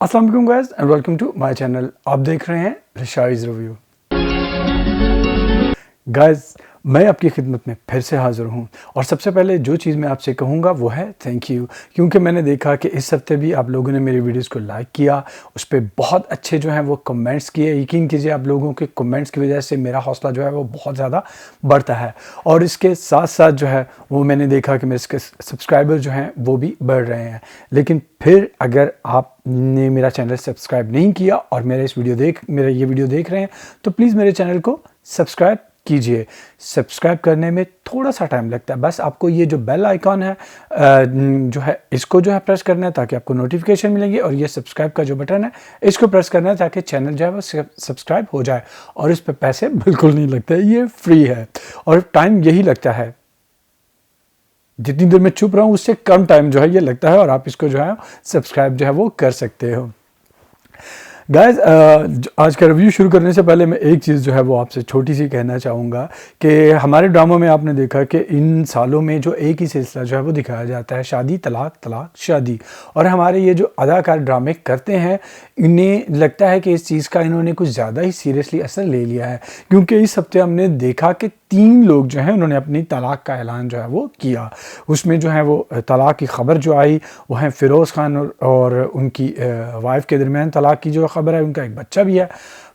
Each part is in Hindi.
अस्सलाम वालेकुम guys and welcome to my channel. आप देख रहे हैं रिशाइज रिव्यू। गाइस मैं आपकी खिदमत में फिर से हाज़िर हूँ और सबसे पहले जो चीज़ मैं आपसे कहूँगा वो है थैंक यू, क्योंकि मैंने देखा कि इस हफ्ते भी आप लोगों ने मेरी वीडियोस को लाइक किया, उस पर बहुत अच्छे जो हैं वो कमेंट्स किए। यकीन कीजिए आप लोगों के कमेंट्स की वजह से मेरा हौसला जो है वो बहुत ज़्यादा बढ़ता है और इसके साथ साथ जो है वो मैंने देखा कि मेरे सब्सक्राइबर जो हैं वो भी बढ़ रहे हैं। लेकिन फिर अगर आपने मेरा चैनल सब्सक्राइब नहीं किया और मेरा ये वीडियो देख रहे हैं तो प्लीज़ मेरे चैनल को सब्सक्राइब कीजिए। सब्सक्राइब करने में थोड़ा सा टाइम लगता है, बस आपको ये जो बेल आइकॉन है जो है इसको जो है प्रेस करना है ताकि आपको नोटिफिकेशन मिलेंगे, और ये सब्सक्राइब का जो बटन है इसको प्रेस करना है ताकि चैनल जो है वो सब्सक्राइब हो जाए। और इस पर पैसे बिल्कुल नहीं लगते, ये फ्री है और टाइम यही लगता है। जितनी देर मैं चुप रहा हूँ उससे कम टाइम जो है ये लगता है और आप इसको जो है सब्सक्राइब जो है वो कर सकते हो। गाइस आज का रिव्यू शुरू करने से पहले मैं एक चीज़ जो है वो आपसे छोटी सी कहना चाहूँगा कि हमारे ड्रामों में आपने देखा कि इन सालों में जो एक ही सिलसिला जो है वो दिखाया जाता है, शादी तलाक तलाक शादी। और हमारे ये जो अदाकार ड्रामे करते हैं इन्हें लगता है कि इस चीज़ का इन्होंने कुछ ज़्यादा ही सीरियसली असर ले लिया है, क्योंकि इस हफ्ते हमने देखा कि 3 लोग जो हैं उन्होंने अपनी तलाक का ऐलान जो है वो किया। उसमें जो है वो तलाक की ख़बर जो आई वो है फ़िरोज़ खान और उनकी वाइफ के दरमियान तलाक की जो ख़बर है। उनका एक बच्चा भी है,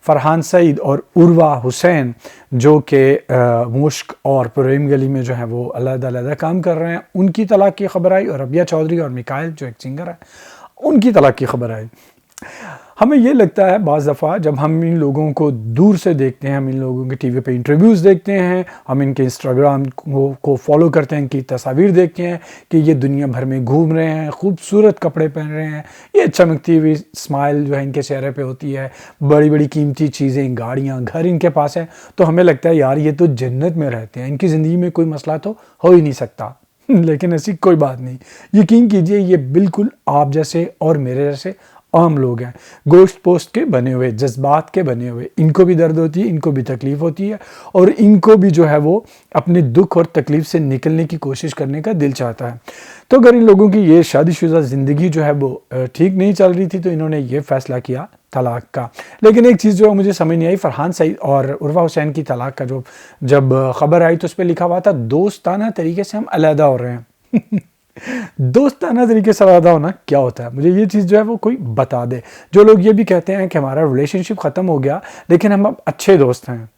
फरहान सईद और उर्वा हुसैन, जो कि मुश्क और प्रेम गली में जो है वो अलग-अलग काम कर रहे हैं, उनकी तलाक की ख़बर आई। और रबिया चौधरी और मिकाइल जो एक सिंगर है उनकी तलाक की ख़बर आई। हमें ये लगता है बाज़ दफ़ा जब हम इन लोगों को दूर से देखते हैं, हम इन लोगों के टीवी पे इंटरव्यूज़ देखते हैं, हम इनके इंस्टाग्राम को फॉलो करते हैं, इनकी तस्वीर देखते हैं कि ये दुनिया भर में घूम रहे हैं, खूबसूरत कपड़े पहन रहे हैं, ये चमकती हुई स्माइल जो है इनके चेहरे पे होती है, बड़ी बड़ी कीमती चीज़ें, गाड़ियाँ, घर इनके पास है, तो हमें लगता है यार ये तो जन्नत में रहते हैं, इनकी ज़िंदगी में कोई मसला तो हो ही नहीं सकता। लेकिन ऐसी कोई बात नहीं। यकीन कीजिए ये बिल्कुल आप जैसे और मेरे जैसे आम लोग हैं, गोश्त पोस्ट के बने हुए, जज्बात के बने हुए। इनको भी दर्द होती है, इनको भी तकलीफ़ होती है और इनको भी जो है वो अपने दुख और तकलीफ़ से निकलने की कोशिश करने का दिल चाहता है। तो अगर इन लोगों की ये शादीशुदा ज़िंदगी जो है वो ठीक नहीं चल रही थी तो इन्होंने ये फ़ैसला किया तलाक का। लेकिन एक चीज़ जो मुझे समझ नहीं आई, फरहान सईद और उर्वा हुसैन की तलाक का जब ख़बर आई तो उस पर लिखा हुआ था दोस्ताना तरीके से हम अलहदा हो रहे हैं। दोस्ताना तरीके से अलहदा होना क्या होता है, मुझे ये चीज़ जो है वो कोई बता दे। जो लोग ये भी कहते हैं कि हमारा रिलेशनशिप ख़त्म हो गया लेकिन हम अब अच्छे दोस्त हैं।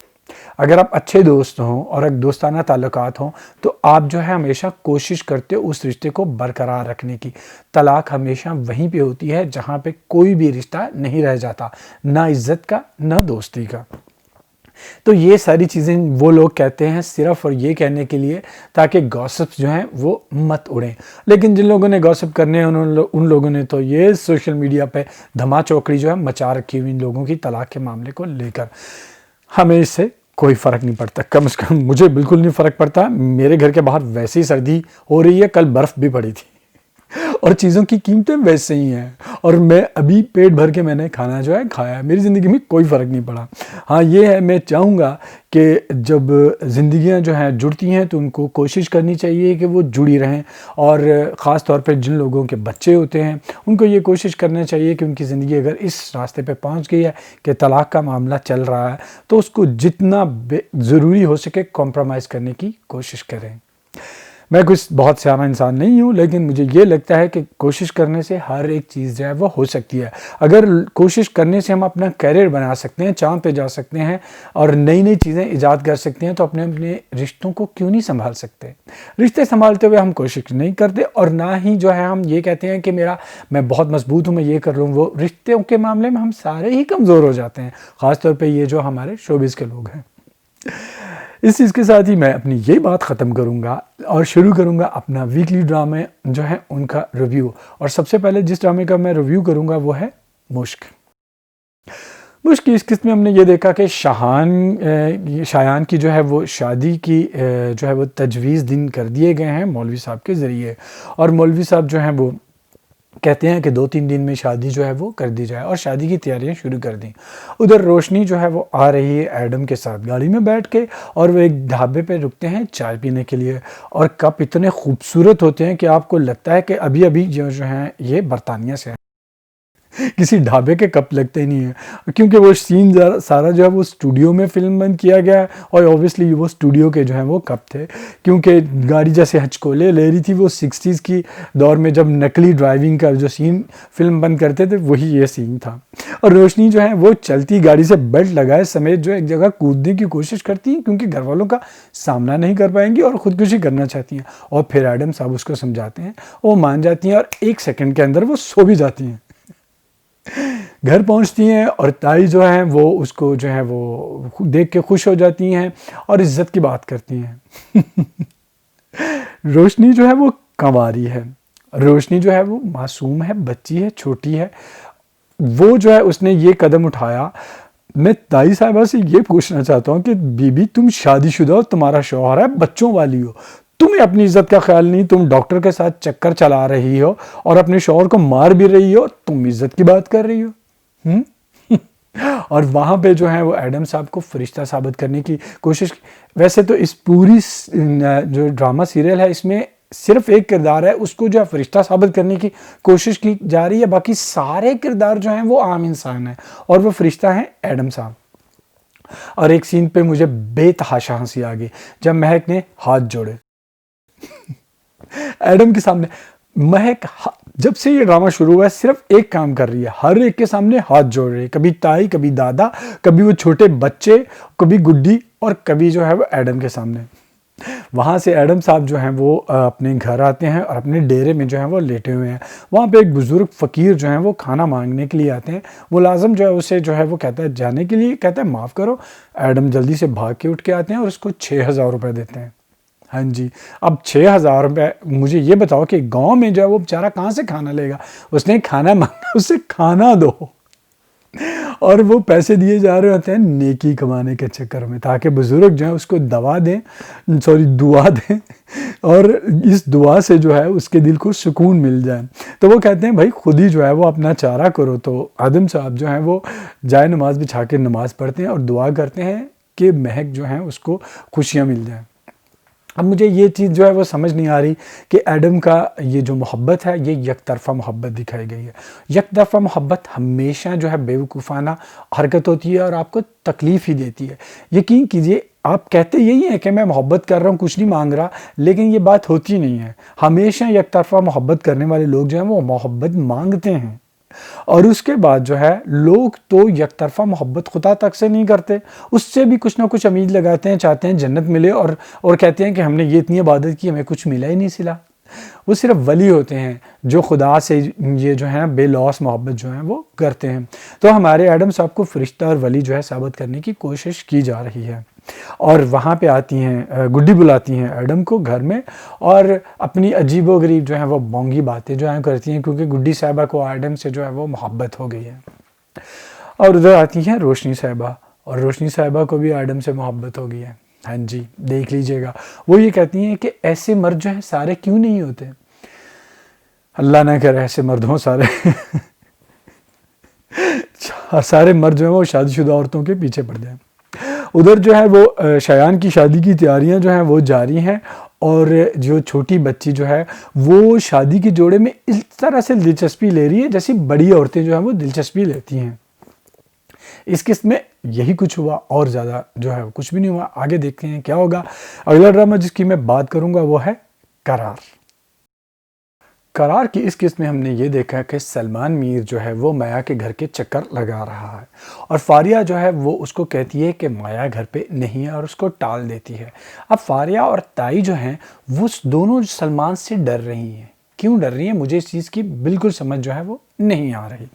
अगर आप अच्छे दोस्त हों और एक दोस्ताना ताल्लुकात हों तो आप जो है हमेशा कोशिश करते हो उस रिश्ते को बरकरार रखने की। तलाक हमेशा वहीं पे होती है जहाँ पे कोई भी रिश्ता नहीं रह जाता, ना इज़्ज़त का ना दोस्ती का। तो ये सारी चीज़ें वो लोग कहते हैं सिर्फ़ और ये कहने के लिए ताकि गॉसिप्स जो हैं वो मत उड़ें। लेकिन जिन लोगों ने गॉसिप करने हैं उन लोगों ने तो ये सोशल मीडिया पे धमा चौकड़ी जो है मचा रखी हुई इन लोगों की तलाक के मामले को लेकर। हमें इससे कोई फ़र्क नहीं पड़ता, कम से कम मुझे बिल्कुल नहीं फ़र्क पड़ता। मेरे घर के बाहर वैसे ही सर्दी हो रही है, कल बर्फ़ भी पड़ी थी और चीज़ों की कीमतें वैसे ही हैं और मैं अभी पेट भर के मैंने खाना जो है खाया, मेरी ज़िंदगी में कोई फ़र्क नहीं पड़ा। हाँ ये है, मैं चाहूँगा कि जब ज़िंदगियाँ जो हैं जुड़ती हैं तो उनको कोशिश करनी चाहिए कि वो जुड़ी रहें, और ख़ास तौर पे जिन लोगों के बच्चे होते हैं उनको ये कोशिश करना चाहिए कि उनकी ज़िंदगी अगर इस रास्ते पे पहुँच गई है कि तलाक का मामला चल रहा है तो उसको जितना ज़रूरी हो सके कॉम्प्रोमाइज़ करने की कोशिश करें। मैं कुछ बहुत सियाना इंसान नहीं हूँ लेकिन मुझे ये लगता है कि कोशिश करने से हर एक चीज़ जो है वो हो सकती है। अगर कोशिश करने से हम अपना करियर बना सकते हैं, चाँद पे जा सकते हैं और नई नई चीज़ें ईजाद कर सकते हैं तो अपने अपने रिश्तों को क्यों नहीं संभाल सकते। रिश्ते संभालते हुए हम कोशिश नहीं करते और ना ही जो है हम ये कहते हैं कि मैं बहुत मजबूत हूँ, मैं ये कर लूँ वो। रिश्तों के मामले में हम सारे ही कमज़ोर हो जाते हैं, ख़ासतौर पर ये जो हमारे शोबिज़ के लोग हैं। इस चीज़ के साथ ही मैं अपनी ये बात ख़त्म करूँगा और शुरू करूँगा अपना वीकली ड्रामे जो है उनका रिव्यू। और सबसे पहले जिस ड्रामे का मैं रिव्यू करूँगा वो है मुश्क। मुश्क की इस किस्त में हमने ये देखा कि शायान की जो है वो शादी की जो है वो तजवीज़ दिन कर दिए गए हैं मौलवी साहब के ज़रिए, और मौलवी साहब जो हैं वो कहते हैं कि 2-3 दिन में शादी जो है वो कर दी जाए और शादी की तैयारियां शुरू कर दी। उधर रोशनी जो है वो आ रही है एडम के साथ गाड़ी में बैठ के और वो एक ढाबे पे रुकते हैं चाय पीने के लिए, और कप इतने खूबसूरत होते हैं कि आपको लगता है कि अभी अभी जो हैं ये बरतानिया से हैं। किसी ढाबे के कप लगते नहीं है, क्योंकि वो सीन सारा जो है वो स्टूडियो में फिल्म बंद किया गया है और ऑब्वियसली वो स्टूडियो के जो है वो कप थे, क्योंकि गाड़ी जैसे हचकोले ले रही थी वो 60s की दौर में जब नकली ड्राइविंग का जो सीन फिल्म बंद करते थे वही ये सीन था। और रोशनी जो है वो चलती गाड़ी से बेल्ट लगाए समेत जो एक जगह कूदने की कोशिश करती है, क्योंकि घर वालों का सामना नहीं कर पाएंगी और खुदकुशी करना चाहती हैं। और फिर एडम साहब उसको समझाते हैं, वो मान जाती हैं और 1 सेकंड के अंदर वो सो भी जाती हैं। घर पहुंचती हैं और ताई जो है वो उसको जो है वो देख के खुश हो जाती हैं और इज्जत की बात करती हैं। रोशनी जो है वो कंवारी है, रोशनी जो है वो मासूम है, बच्ची है, छोटी है। वो जो है उसने ये कदम उठाया। मैं ताई साहिबा से ये पूछना चाहता हूँ कि बीबी तुम शादीशुदा हो, तुम्हारा शौहर है, बच्चों वाली हो, तुम्हें अपनी इज्जत का ख्याल नहीं, तुम डॉक्टर के साथ चक्कर चला रही हो और अपने शौहर को मार भी रही हो, तुम इज्जत की बात कर रही हो। और वहां पे जो है वो एडम साहब को फरिश्ता साबित करने की कोशिश। वैसे तो इस पूरी जो ड्रामा सीरियल है इसमें सिर्फ एक किरदार है, उसको जो है फरिश्ता साबित करने की कोशिश की जा रही है, बाकी सारे किरदार जो हैं वो आम इंसान हैं और वो फरिश्ता है एडम साहब। और एक सीन पे मुझे बेतहाशा हंसी आ गई जब महक ने हाथ जोड़े एडम के सामने। महक जब से ये ड्रामा शुरू हुआ है सिर्फ एक काम कर रही है, हर एक के सामने हाथ जोड़ रही है, कभी ताई, कभी दादा, कभी वो छोटे बच्चे, कभी गुड्डी और कभी जो है वो एडम के सामने। वहाँ से एडम साहब जो हैं वो अपने घर आते हैं और अपने डेरे में जो है वो लेटे हुए हैं। वहाँ पे एक बुज़ुर्ग फ़कीर जो हैं वो खाना मांगने के लिए आते हैं। मुलाज़िम जो है उसे जो है वो कहता है जाने के लिए, कहता है माफ़ करो। एडम जल्दी से भाग के उठ के आते हैं और उसको 6000 रुपये देते हैं। हाँ जी, अब 6000 रुपये, मुझे ये बताओ कि गांव में जो है वो बेचारा कहाँ से खाना लेगा? उसने खाना मांगा, उसे खाना दो। और वो पैसे दिए जा रहे होते हैं नेकी कमाने के चक्कर में, ताकि बुजुर्ग जो है उसको दुआ दें और इस दुआ से जो है उसके दिल को सुकून मिल जाए। तो वो कहते हैं भाई खुद ही जो है वो अपना चारा करो। तो आदम साहब जो है वो जाए नमाज बिछा के नमाज पढ़ते हैं और दुआ करते हैं कि महक जो है उसको खुशियाँ मिल जाएँ। अब मुझे ये चीज़ जो है वो समझ नहीं आ रही कि एडम का ये जो मोहब्बत है ये एक तरफ़ा मोहब्बत दिखाई गई है। एक तरफ़ा मोहब्बत हमेशा जो है बेवकूफ़ाना हरकत होती है और आपको तकलीफ़ ही देती है। यकीन कीजिए, आप कहते यही हैं कि मैं मोहब्बत कर रहा हूँ, कुछ नहीं मांग रहा, लेकिन ये बात होती नहीं है। हमेशा एक तरफ़ा मोहब्बत करने वाले लोग जो हैं वो मोहब्बत मांगते हैं और उसके बाद जो है लोग तो एक तरफा मोहब्बत खुदा तक से नहीं करते, उससे भी कुछ ना कुछ उम्मीद लगाते हैं, चाहते हैं जन्नत मिले और कहते हैं कि हमने ये इतनी इबादत की, हमें कुछ मिला ही नहीं सिला। वो सिर्फ वली होते हैं जो खुदा से ये जो है ना बेलौस मोहब्बत जो है वो करते हैं। तो हमारे एडम साहब को फरिश्ता और वली जो है साबित करने की कोशिश की जा रही है। और वहाँ पे आती हैं, गुड्डी बुलाती हैं एडम को घर में और अपनी अजीबोगरीब जो है वो बोंगी बातें जो है करती हैं, क्योंकि गुड्डी साहिबा को एडम से जो है वो मोहब्बत हो गई है। और उधर आती हैं रोशनी साहिबा और रोशनी साहिबा को भी एडम से मोहब्बत हो गई है। हाँ जी, देख लीजिएगा। वो ये कहती हैं कि ऐसे मर्द जो है सारे क्यों नहीं होते, अल्लाह ना करे ऐसे मर्द हों सारे। सारे मर्द जो है वो शादीशुदा औरतों के पीछे पड़ जाए। उधर जो है वो शयान की शादी की तैयारियां जो हैं वो जारी हैं और जो छोटी बच्ची जो है वो शादी के जोड़े में इस तरह से दिलचस्पी ले रही है जैसी बड़ी औरतें जो हैं वो दिलचस्पी लेती हैं। इस किस्त में यही कुछ हुआ और ज़्यादा जो है कुछ भी नहीं हुआ। आगे देखते हैं क्या होगा। अगला ड्रामा जिसकी मैं बात करूँगा वो है करार। करार की इस किस्त में हमने ये देखा कि सलमान मीर जो है वो माया के घर के चक्कर लगा रहा है और फारिया जो है वो उसको कहती है कि माया घर पे नहीं है और उसको टाल देती है। अब फारिया और ताई जो हैं वो दोनों सलमान से डर रही हैं। क्यों डर रही है, मुझे इस चीज़ की बिल्कुल समझ जो है वो नहीं आ रही।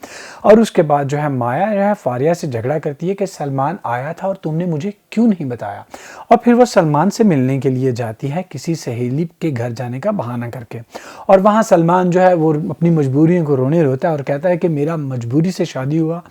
और उसके बाद जो है माया जो है फारिया से झगड़ा करती है कि सलमान आया था और तुमने मुझे क्यों नहीं बताया। और फिर वो सलमान से मिलने के लिए जाती है किसी सहेली के घर जाने का बहाना करके। और वहाँ सलमान जो है वो अपनी मजबूरियों को रोने रोता है और कहता है कि मेरा मजबूरी से शादी हुआ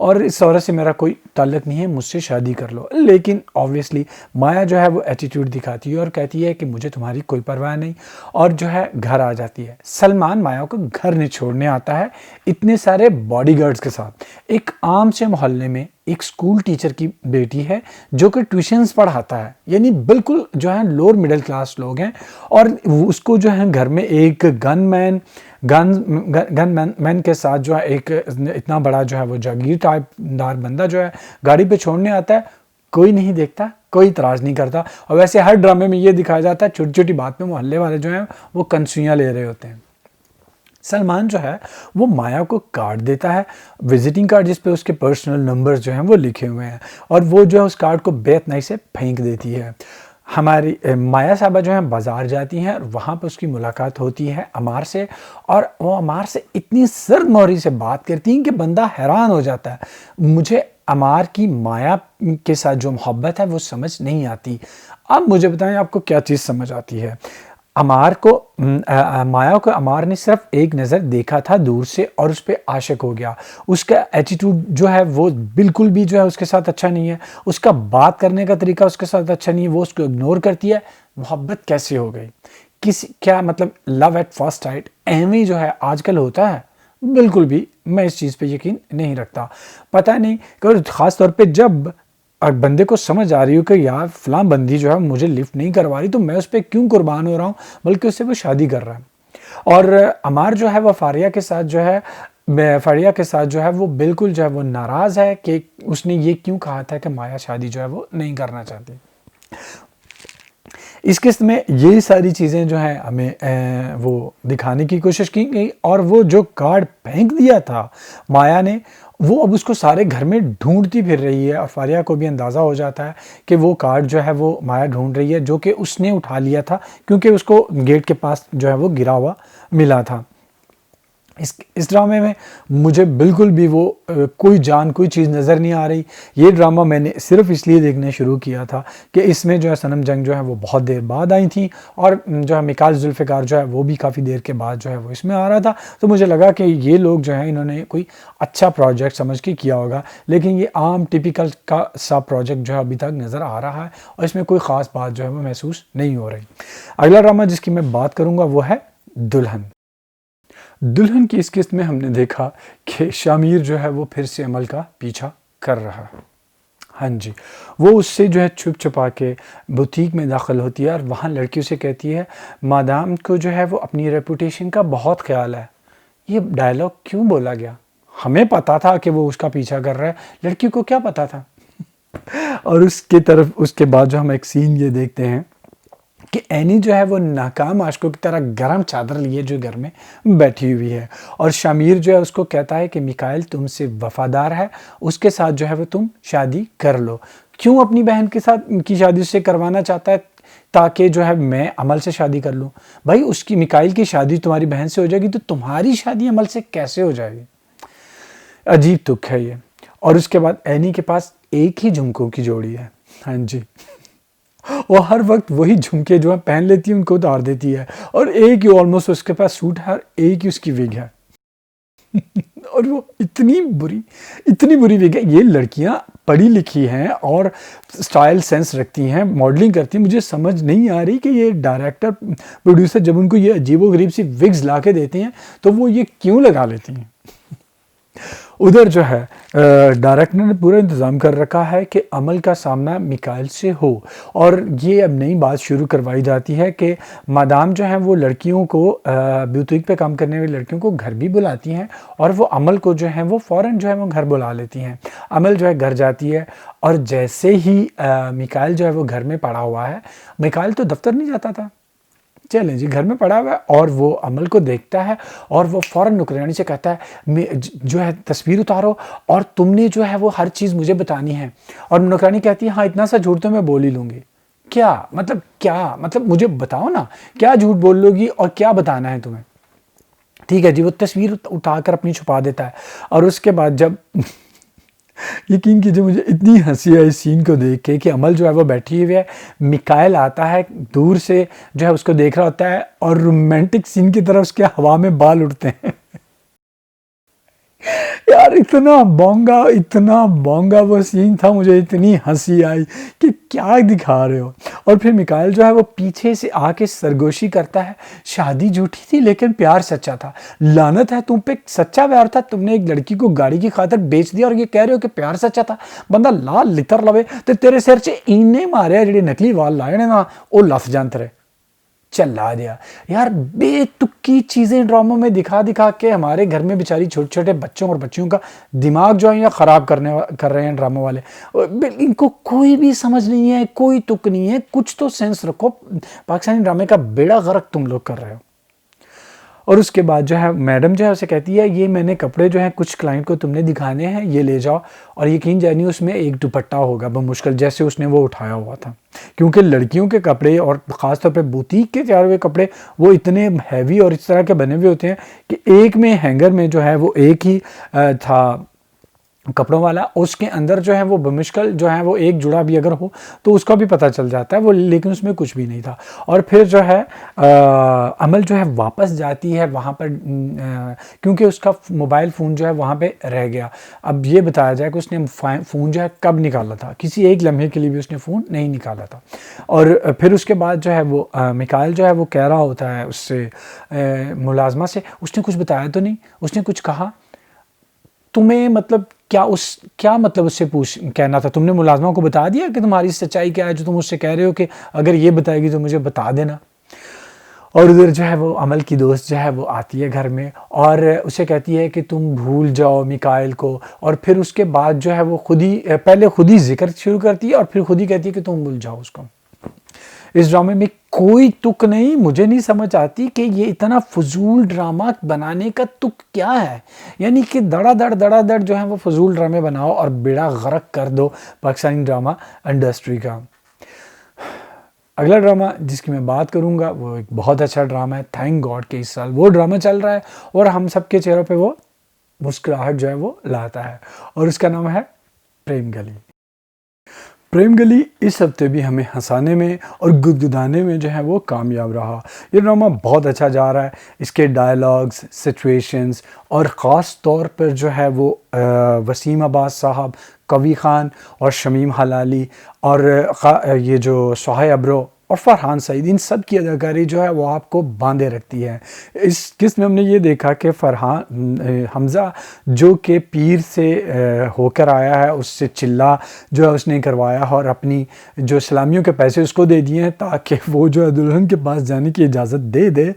और इस औरत से मेरा कोई ताल्लुक नहीं है, मुझसे शादी कर लो। लेकिन ऑब्वियसली माया जो है वो एटीट्यूड दिखाती है और कहती है कि मुझे तुम्हारी कोई परवाह नहीं और जो है घर आ जाती है। सलमान माया को घर नहीं छोड़ने आता है इतने सारे बॉडीगार्ड्स के साथ। एक आम से मोहल्ले में एक स्कूल टीचर की बेटी है जो कि ट्यूशन्स पढ़ाता है, यानी बिल्कुल जो है लोअर मिडिल क्लास लोग हैं। और उसको जो है घर में एक गन मैन के साथ जो है एक इतना बड़ा जो है वो जागीर टाइपदार बंदा जो है गाड़ी पे छोड़ने आता है, कोई नहीं देखता, कोई इतराज़ नहीं करता। और वैसे हर ड्रामे में ये दिखाया जाता है छोटी छोटी बात में मोहल्ले वाले जो हैं वो कंसुइयाँ ले रहे होते हैं। सलमान जो है वो माया को कार्ड देता है, विजिटिंग कार्ड, जिस पे उसके पर्सनल नंबर्स जो हैं वो लिखे हुए हैं, और वो जो है उस कार्ड को बेतनाई से फेंक देती है। हमारी माया साहबा जो है बाज़ार जाती हैं और वहाँ पर उसकी मुलाकात होती है अमार से, और वो अमार से इतनी सर्दमौरी से बात करती हैं कि बंदा हैरान हो जाता है। मुझे अमार की माया के साथ जो मोहब्बत है वो समझ नहीं आती। अब मुझे बताएं आपको क्या चीज़ समझ आती है। अमार को माया को अमार ने सिर्फ एक नज़र देखा था दूर से और उस पर आशिक हो गया। उसका एटीट्यूड जो है वो बिल्कुल भी जो है उसके साथ अच्छा नहीं है, उसका बात करने का तरीका उसके साथ अच्छा नहीं है, वो उसको इग्नोर करती है। मोहब्बत कैसे हो गई? क्या मतलब लव एट फर्स्ट साइट एवं जो है आजकल होता है? बिल्कुल भी मैं इस चीज़ पे यकीन नहीं रखता। पता नहीं, ख़ास तौर पे जब बंदे को समझ आ रही हो कि यार फलां बंदी जो है मुझे लिफ्ट नहीं करवा रही, तो मैं उस पर क्यों कुर्बान हो रहा हूँ, बल्कि उससे वो शादी कर रहा है। और अमार जो है वो फारिया के साथ जो है वो बिल्कुल जो है वो नाराज़ है कि उसने ये क्यों कहा था कि माया शादी जो है वो नहीं करना चाहती। इस किस्त में ये सारी चीज़ें जो हैं हमें वो दिखाने की कोशिश की गई। और वो जो कार्ड फेंक दिया था माया ने, वो अब उसको सारे घर में ढूंढती फिर रही है, और फारिया को भी अंदाज़ा हो जाता है कि वो कार्ड जो है वो माया ढूंढ रही है, जो कि उसने उठा लिया था क्योंकि उसको गेट के पास जो है वो गिरा हुआ मिला था। इस ड्रामे में मुझे बिल्कुल भी वो कोई चीज़ नज़र नहीं आ रही। ये ड्रामा मैंने सिर्फ इसलिए देखना शुरू किया था कि इसमें जो है सनम जंग जो है वो बहुत देर बाद आई थी, और जो है मिकाल जुल्फ़िकार जो है वो भी काफ़ी देर के बाद जो है वो इसमें आ रहा था। तो मुझे लगा कि ये लोग जो हैं इन्होंने कोई अच्छा प्रोजेक्ट समझ के किया होगा, लेकिन ये आम टिपिकल का सा प्रोजेक्ट जो है अभी तक नज़र आ रहा है, और इसमें कोई ख़ास बात जो है वो महसूस नहीं हो रही। अगला ड्रामा जिसकी मैं बात करूँगा वो है दुल्हन की इस किस्त में हमने देखा कि शामिर जो है वो फिर से अमल का पीछा कर रहा है। हाँ जी, वो उससे जो है छुप छुपा के बुटीक में दाखिल होती है और वहाँ लड़कियों से कहती है मादाम को जो है वो अपनी रेपुटेशन का बहुत ख्याल है। ये डायलॉग क्यों बोला गया? हमें पता था कि वो उसका पीछा कर रहा है, लड़की को क्या पता था? और उसके बाद जो हम एक सीन ये देखते हैं कि एनी जो है वो नाकाम आशिकों की तरह गरम चादर लिए जो घर में बैठी हुई है, और शामिर जो है उसको कहता है कि मिकाइल तुमसे वफादार है, उसके साथ जो है वो तुम शादी कर लो। क्यों अपनी बहन के साथ की शादी उससे करवाना चाहता है ताकि जो है मैं अमल से शादी कर लूँ? भाई उसकी मिकाइल की शादी तुम्हारी बहन से हो जाएगी तो तुम्हारी शादी अमल से कैसे हो जाएगी? अजीब तुक है ये। और उसके बाद एनी के पास एक ही झुमकों की जोड़ी है। हाँ जी, वो हर वक्त वही झुमके जो है पहन लेती है, उनको उतार देती है, और एक ही ऑलमोस्ट उसके पास सूट है और एक ही उसकी विग है। और वो इतनी बुरी विग है। ये लड़कियां पढ़ी लिखी हैं और स्टाइल सेंस रखती हैं, मॉडलिंग करती हैं। मुझे समझ नहीं आ रही कि ये डायरेक्टर प्रोड्यूसर जब उनको ये अजीबोगरीब सी विग्स ला के देते हैं तो वो ये क्यों लगा लेती हैं। उधर जो है डायरेक्टर ने पूरा इंतज़ाम कर रखा है कि अमल का सामना मिकाइल से हो, और ये अब नई बात शुरू करवाई जाती है कि मादाम जो है वो लड़कियों को बुटीक पे काम करने वाली लड़कियों को घर भी बुलाती हैं, और वो अमल को जो है वो फ़ौरन जो है वो घर बुला लेती हैं। अमल जो है घर जाती है, और जैसे ही मिकाइल जो है वो घर में पड़ा हुआ है, मिकाइल तो दफ्तर नहीं जाता था, चलें जी घर में पड़ा हुआ है, और वो अमल को देखता है और वो फ़ौरन नौकरानी से कहता है जो है तस्वीर उतारो और तुमने जो है वो हर चीज़ मुझे बतानी है। और नौकरानी कहती है हाँ इतना सा झूठ तो मैं बोल ही लूँगी। क्या मतलब मुझे बताओ ना, क्या झूठ बोल लोगी और क्या बताना है तुम्हें? ठीक है जी, वो तस्वीर उठाकर अपनी छुपा देता है, और उसके बाद जब यकीन कीजिए मुझे इतनी हंसी आई इस सीन को देख के कि अमल जो है वो बैठी हुई है, मिकाइल आता है दूर से जो है उसको देख रहा होता है, और रोमांटिक सीन की तरह उसके हवा में बाल उड़ते हैं। यार यार इतना बोंगा वो सीन था, मुझे इतनी हंसी आई कि क्या दिखा रहे हो। और फिर मिकाइल जो है वो पीछे से आके सरगोशी करता है, शादी झूठी थी लेकिन प्यार सच्चा था। लानत है तुम पे, सच्चा प्यार था, तुमने एक लड़की को गाड़ी की खातिर बेच दिया और ये कह रहे हो कि प्यार सच्चा था। बंदा लाल लितर लवे ते तेरे सिर च इन्ने मारे जेडे नकली वाल लाए ने ना वो लस जंतरे चला दिया। यार बेतुकी चीजें ड्रामों में दिखा दिखा के हमारे घर में बेचारी छोटे छोटे बच्चों और बच्चियों का दिमाग जो है या खराब कर रहे हैं ड्रामों वाले। इनको कोई भी समझ नहीं है, कोई तुक नहीं है, कुछ तो सेंस रखो। पाकिस्तानी ड्रामे का बेड़ा गर्क तुम लोग कर रहे हो। और उसके बाद जो है मैडम जो है उसे कहती है ये मैंने कपड़े जो है कुछ क्लाइंट को तुमने दिखाने हैं, ये ले जाओ। और यकीन जानिए उसमें एक दुपट्टा होगा बमुश्किल, जैसे उसने वो उठाया हुआ था, क्योंकि लड़कियों के कपड़े और ख़ासतौर पे बुटीक के तैयार हुए कपड़े वो इतने हैवी और इस तरह के बने हुए होते हैं कि एक में हैंगर में जो है वो एक ही था कपड़ों वाला, उसके अंदर जो है वो बमुश्किल जो है वो एक जुड़ा भी अगर हो तो उसका भी पता चल जाता है वो, लेकिन उसमें कुछ भी नहीं था। और फिर जो है अमल जो है वापस जाती है वहाँ पर क्योंकि उसका मोबाइल फ़ोन जो है वहाँ पे रह गया। अब ये बताया जाए कि उसने फ़ोन जो है कब निकाला था, किसी एक लम्हे के लिए भी उसने फ़ोन नहीं निकाला था। और फिर उसके बाद जो है वो मिकाइल जो है वो कह रहा होता है उससे मुलाजमा से, उसने कुछ बताया तो नहीं, उसने कुछ कहा तुम्हें, मतलब क्या मतलब उससे कहना था, तुमने मुलाजमा को बता दिया कि तुम्हारी सच्चाई क्या है जो तुम उससे कह रहे हो कि अगर ये बताएगी तो मुझे बता देना। और उधर जो है वो अमल की दोस्त जो है वो आती है घर में और उसे कहती है कि तुम भूल जाओ मिकाइल को। और फिर उसके बाद जो है वो पहले खुद ही जिक्र शुरू करती है और फिर खुद ही कहती है कि तुम भूल जाओ उसको। इस ड्रामे में कोई तुक नहीं, मुझे नहीं समझ आती कि ये इतना फजूल ड्रामा बनाने का तुक क्या है। यानी कि दड़ा दड़ जो है वो फजूल ड्रामे बनाओ और बेड़ा गर्क कर दो पाकिस्तानी ड्रामा इंडस्ट्री का। अगला ड्रामा जिसकी मैं बात करूंगा वो एक बहुत अच्छा ड्रामा है, थैंक गॉड कि इस साल वो ड्रामा चल रहा है और हम सबके चेहरों पे वो मुस्कुराहट जो है वो लाता है, और उसका नाम है प्रेम गली। प्रेम गली इस हफ्ते भी हमें हंसाने में और गुदगुदाने में जो है वो कामयाब रहा। ये ड्रामा बहुत अच्छा जा रहा है, इसके डायलॉग्स, सिचुएशंस और ख़ास तौर पर जो है वो वसीम अब्बास साहब, कवी ख़ान और शमीम हलाली और ये जो सोहाय अब्रो और फरहान सईद, इन सब की अदाकारी जो है वो आपको बांधे रखती है। इस किस्त में हमने ये देखा कि फरहान हमज़ा जो कि पीर से होकर आया है, उससे चिल्ला जो है उसने करवाया और अपनी जो सलामियों के पैसे उसको दे दिए हैं ताकि वो जो है दुल्हन के पास जाने की इजाज़त दे दे।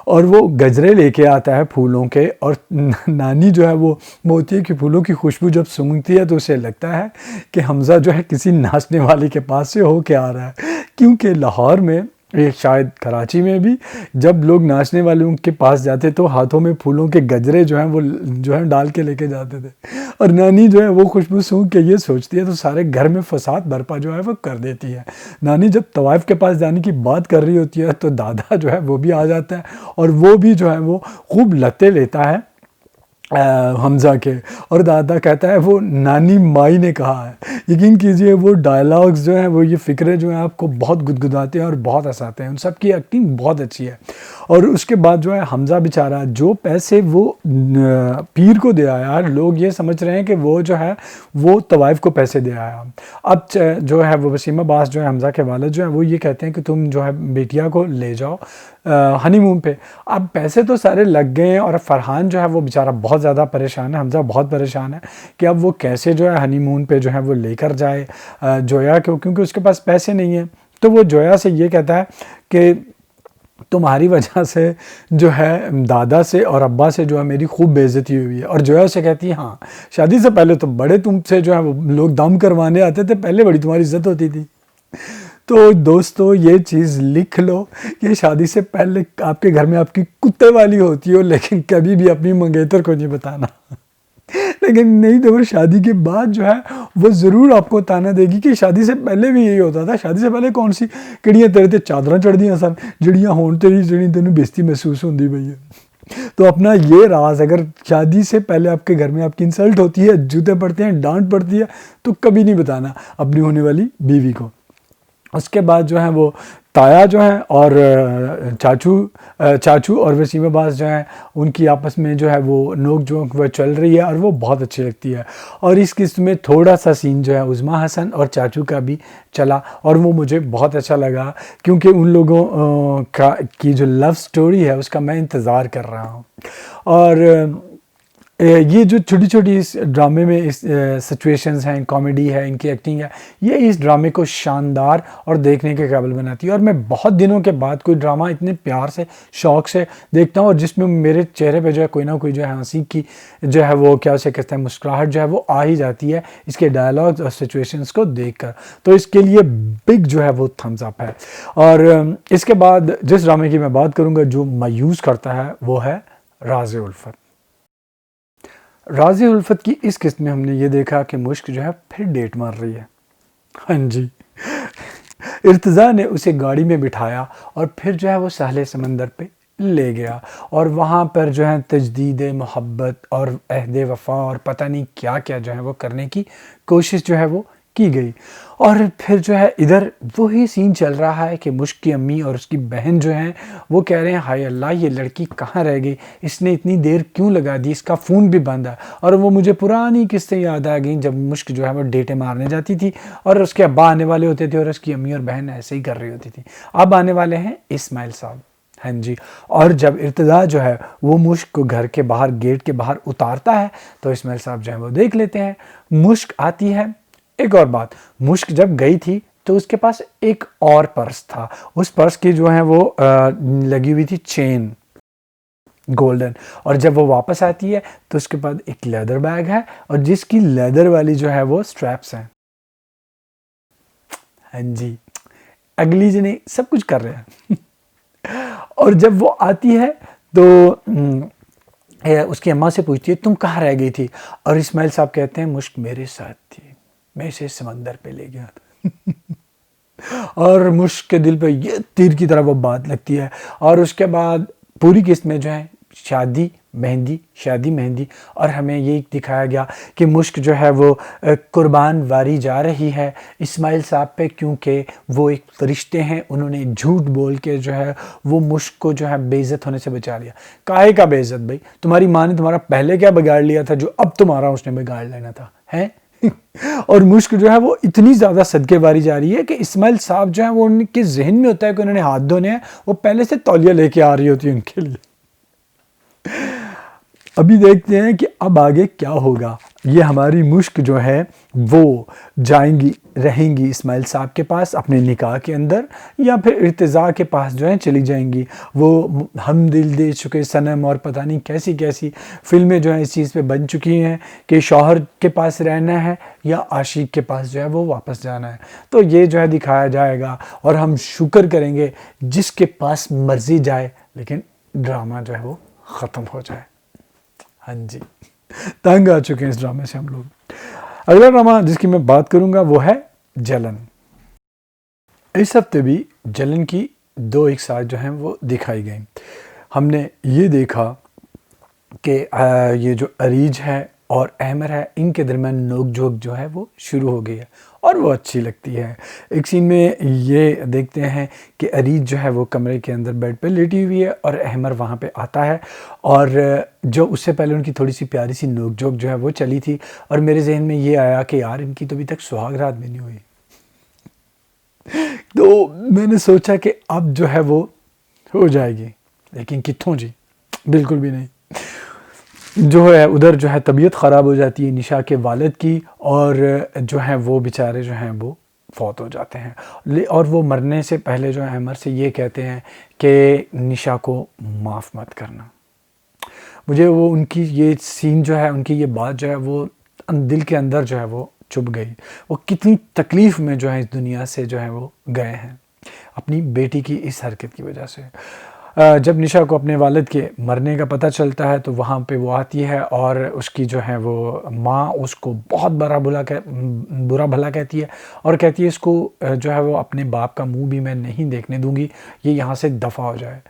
और वो गजरे लेके आता है फूलों के, और नानी जो है वो मोती के फूलों की खुशबू जब सूंघती है तो उसे लगता है कि हमज़ा जो है किसी नाचने वाले के पास से होके आ रहा है, क्योंकि लाहौर में शायद कराची में भी जब लोग नाचने वाले उनके पास जाते तो हाथों में फूलों के गजरे जो हैं वो जो है डाल के लेके जाते थे। और नानी जो है वो खुशबू सूंघ के ये सोचती है तो सारे घर में फसाद बर्पा जो है वो कर देती है। नानी जब तवाइफ के पास जाने की बात कर रही होती है तो दादा जो है वो भी आ जाता है और वो भी जो है वो खूब लते लेता है हमज़ा के, और दादा कहता है वो नानी माई ने कहा है। यकीन कीजिए वो डायलॉग्स जो हैं वो ये फ़िक्रे जो हैं आपको बहुत गुदगुदाते हैं और बहुत हंसाते हैं, उन सब की एक्टिंग बहुत अच्छी है। और उसके बाद जो है हमज़ा बेचारा जो पैसे वो पीर को दे आया, लोग ये समझ रहे हैं कि वो जो है वो तवाइफ को पैसे दे आया। अब जो है वो वसीम अब्बास जो है हमज़ा के वालिद जो है वो ये कहते हैं कि तुम जो है बेटिया को ले जाओ हनीमून पे। अब पैसे तो सारे लग गए हैं और फरहान जो है वो बेचारा बहुत ज़्यादा परेशान है, हमज़ा बहुत परेशान है कि अब वो कैसे जो है हनीमून पे जो है वो लेकर जाए जोया को, क्योंकि उसके पास पैसे नहीं है। तो वो जोया से ये कहता है कि तुम्हारी वजह से जो है दादा से और अब्बा से जो है मेरी खूब बेइज्जती हुई है। और जोया से कहती है हाँ, शादी से पहले तो बड़े तुमसे जो है लोग दम करवाने आते थे, पहले बड़ी तुम्हारी इज्जत होती थी। तो दोस्तों ये चीज़ लिख लो कि शादी से पहले आपके घर में आपकी कुत्ते वाली होती हो, लेकिन कभी भी अपनी मंगेतर को नहीं बताना। लेकिन नहीं तो शादी के बाद जो है वो ज़रूर आपको ताना देगी कि शादी से पहले भी यही होता था। शादी से पहले कौन सी किड़ियाँ तेरे ते चादर चढ़दियाँ सन जड़ियाँ होन तेरी जड़ी तेन बेइज्जती महसूस होती पई है। तो अपना ये राज, अगर शादी से पहले आपके घर में आपकी इंसल्ट होती है, जूते पड़ते हैं, डांट पड़ती है, तो कभी नहीं बताना अपनी होने वाली बीवी को। उसके बाद जो है वो ताया जो है और चाचू और वसीम अब्बास जो हैं उनकी आपस में जो है वो नोक झोंक वह चल रही है और वो बहुत अच्छी लगती है। और इस किस्त में थोड़ा सा सीन जो है उज़मा हसन और चाचू का भी चला और वो मुझे बहुत अच्छा लगा, क्योंकि उन लोगों की जो लव स्टोरी है उसका मैं इंतज़ार कर रहा हूँ। और ये जो छोटी छोटी इस ड्रामे में इस सिचुएशंस हैं, कॉमेडी है, इनकी एक्टिंग है, ये इस ड्रामे को शानदार और देखने के काबिल बनाती है। और मैं बहुत दिनों के बाद कोई ड्रामा इतने प्यार से, शौक़ से देखता हूँ और जिसमें मेरे चेहरे पे जो है कोई ना कोई जो है हंसी की जो है वो क्या उसे कहते हैं मुस्कुराहट जो है वो आ ही जाती है इसके डायलॉग्स और सिचुएशंस को देख कर। तो इसके लिए बिग जो है वो थम्स अप है। और इसके बाद जिस ड्रामे की मैं बात करूँगा जो मायूस करता है वो है राज़ उल्फत। राज़ उल्फत की इस किस्त में हमने ये देखा कि मुश्क जो है फिर डेट मार रही है। हाँ जी। इर्तज़ा ने उसे गाड़ी में बिठाया और फिर जो है वो साहिल समंदर पे ले गया और वहाँ पर जो है तजदीद मोहब्बत और अहद वफ़ा और पता नहीं क्या क्या जो है वो करने की कोशिश जो है वो की गई। और फिर जो है इधर वही सीन चल रहा है कि मुश्क की अम्मी और उसकी बहन जो हैं वो कह रहे हैं हाय अल्लाह ये लड़की कहाँ रह गई, इसने इतनी देर क्यों लगा दी, इसका फ़ोन भी बंद है। और वो मुझे पुरानी किस्सें याद आ गई जब मुश्क जो है वो डेटे मारने जाती थी और उसके अब्बा आने वाले होते थे और उसकी अम्मी और बहन ऐसे ही कर रही होती थी। अब आने वाले हैं इस्माइल साहब। हाँ जी। और जब इर्तज़ा जो है वो मुश्क को घर के बाहर गेट के बाहर उतारता है तो इस्माइल साहब जो है वो देख लेते हैं। मुश्क आती है। एक और बात, मुश्क जब गई थी तो उसके पास एक और पर्स था, उस पर्स की जो है वो लगी हुई थी चेन गोल्डन। और जब वो वापस आती है तो उसके बाद एक लेदर बैग है और जिसकी लेदर वाली जो है वो स्ट्रैप्स हैं। हाँ जी, अगली जने सब कुछ कर रहे हैं। और जब वो आती है तो उसकी अम्मा से पूछती है तुम कहाँ रह गई थी, और इस्माइल साहब कहते हैं मुश्क मेरे साथ थी, मैं इसे समंदर पे ले गया था। और मुश्क के दिल पे ये तीर की तरह वो बात लगती है। और उसके बाद पूरी किस्त में जो है शादी मेहंदी और हमें ये दिखाया गया कि मुश्क जो है वो कुर्बान वारी जा रही है इस्माइल साहब पे, क्योंकि वो एक फरिश्ते हैं, उन्होंने झूठ बोल के जो है वो मुश्क को जो है बेइज्जत होने से बचा लिया। काहे का बेइज्जत भाई, तुम्हारी माँ ने तुम्हारा पहले क्या बिगाड़ लिया था जो अब तुम्हारा उसने बिगाड़ लेना था, हैं? और मुश्क जो है वो इतनी ज़्यादा सदके वारी जा रही है कि इस्माइल साहब जो है वो उनके जहन में होता है कि उन्होंने हाथ धोने हैं, वो पहले से तौलिया लेके आ रही होती है उनके लिए। अभी देखते हैं कि अब आगे क्या होगा। ये हमारी मुश्क जो है वो जाएंगी रहेंगी इस्माइल साहब के पास अपने निकाह के अंदर, या फिर इर्तिज़ा के पास जो है चली जाएंगी। वो हम दिल दे चुके सनम और पता नहीं कैसी कैसी फिल्में जो है इस चीज़ पे बन चुकी हैं कि शौहर के पास रहना है या आशिक के पास जो है वो वापस जाना है। तो ये जो है दिखाया जाएगा और हम शुक्र करेंगे जिसके पास मर्जी जाए, लेकिन ड्रामा जो है वो ख़त्म हो जाए। हाँ जी, तंग आ चुके हैं इस ड्रामे से हम लोग। अगला ड्रामा जिसकी मैं बात करूंगा वो है जलन। इस हफ्ते भी जलन की दो एक साथ जो हैं वो दिखाई गई। हमने ये देखा कि ये जो अरीज है और अहमर है इनके दरमियान नोक झोंक जो है वो शुरू हो गई है और वो अच्छी लगती है। एक सीन में ये देखते हैं कि अरीज जो है वो कमरे के अंदर बेड पे लेटी हुई है और अहमर वहाँ पे आता है, और जो उससे पहले उनकी थोड़ी सी प्यारी सी नोक झोंक जो है वो चली थी। और मेरे जहन में ये आया कि यार इनकी तो अभी तक सुहाग रात भी नहीं हुई। तो मैंने सोचा कि अब जो है वो हो जाएगी, लेकिन कित्थों जी, बिल्कुल भी नहीं। जो है उधर जो है तबीयत ख़राब हो जाती है निशा के वालिद की, और जो है वो बेचारे जो हैं वो फौत हो जाते हैं। और वो मरने से पहले जो है अहमर से ये कहते हैं कि निशा को माफ़ मत करना। मुझे वो उनकी ये सीन जो है, उनकी ये बात जो है वो दिल के अंदर जो है वो चुभ गई। वो कितनी तकलीफ़ में जो है इस दुनिया से जो है वो गए हैं अपनी बेटी की इस हरकत की वजह से। जब निशा को अपने वालिद के मरने का पता चलता है तो वहाँ पे वो आती है और उसकी जो है वो माँ उसको बहुत बुरा भला कहती है और कहती है इसको जो है वो अपने बाप का मुंह भी मैं नहीं देखने दूंगी, ये यहाँ से दफ़ा हो जाए।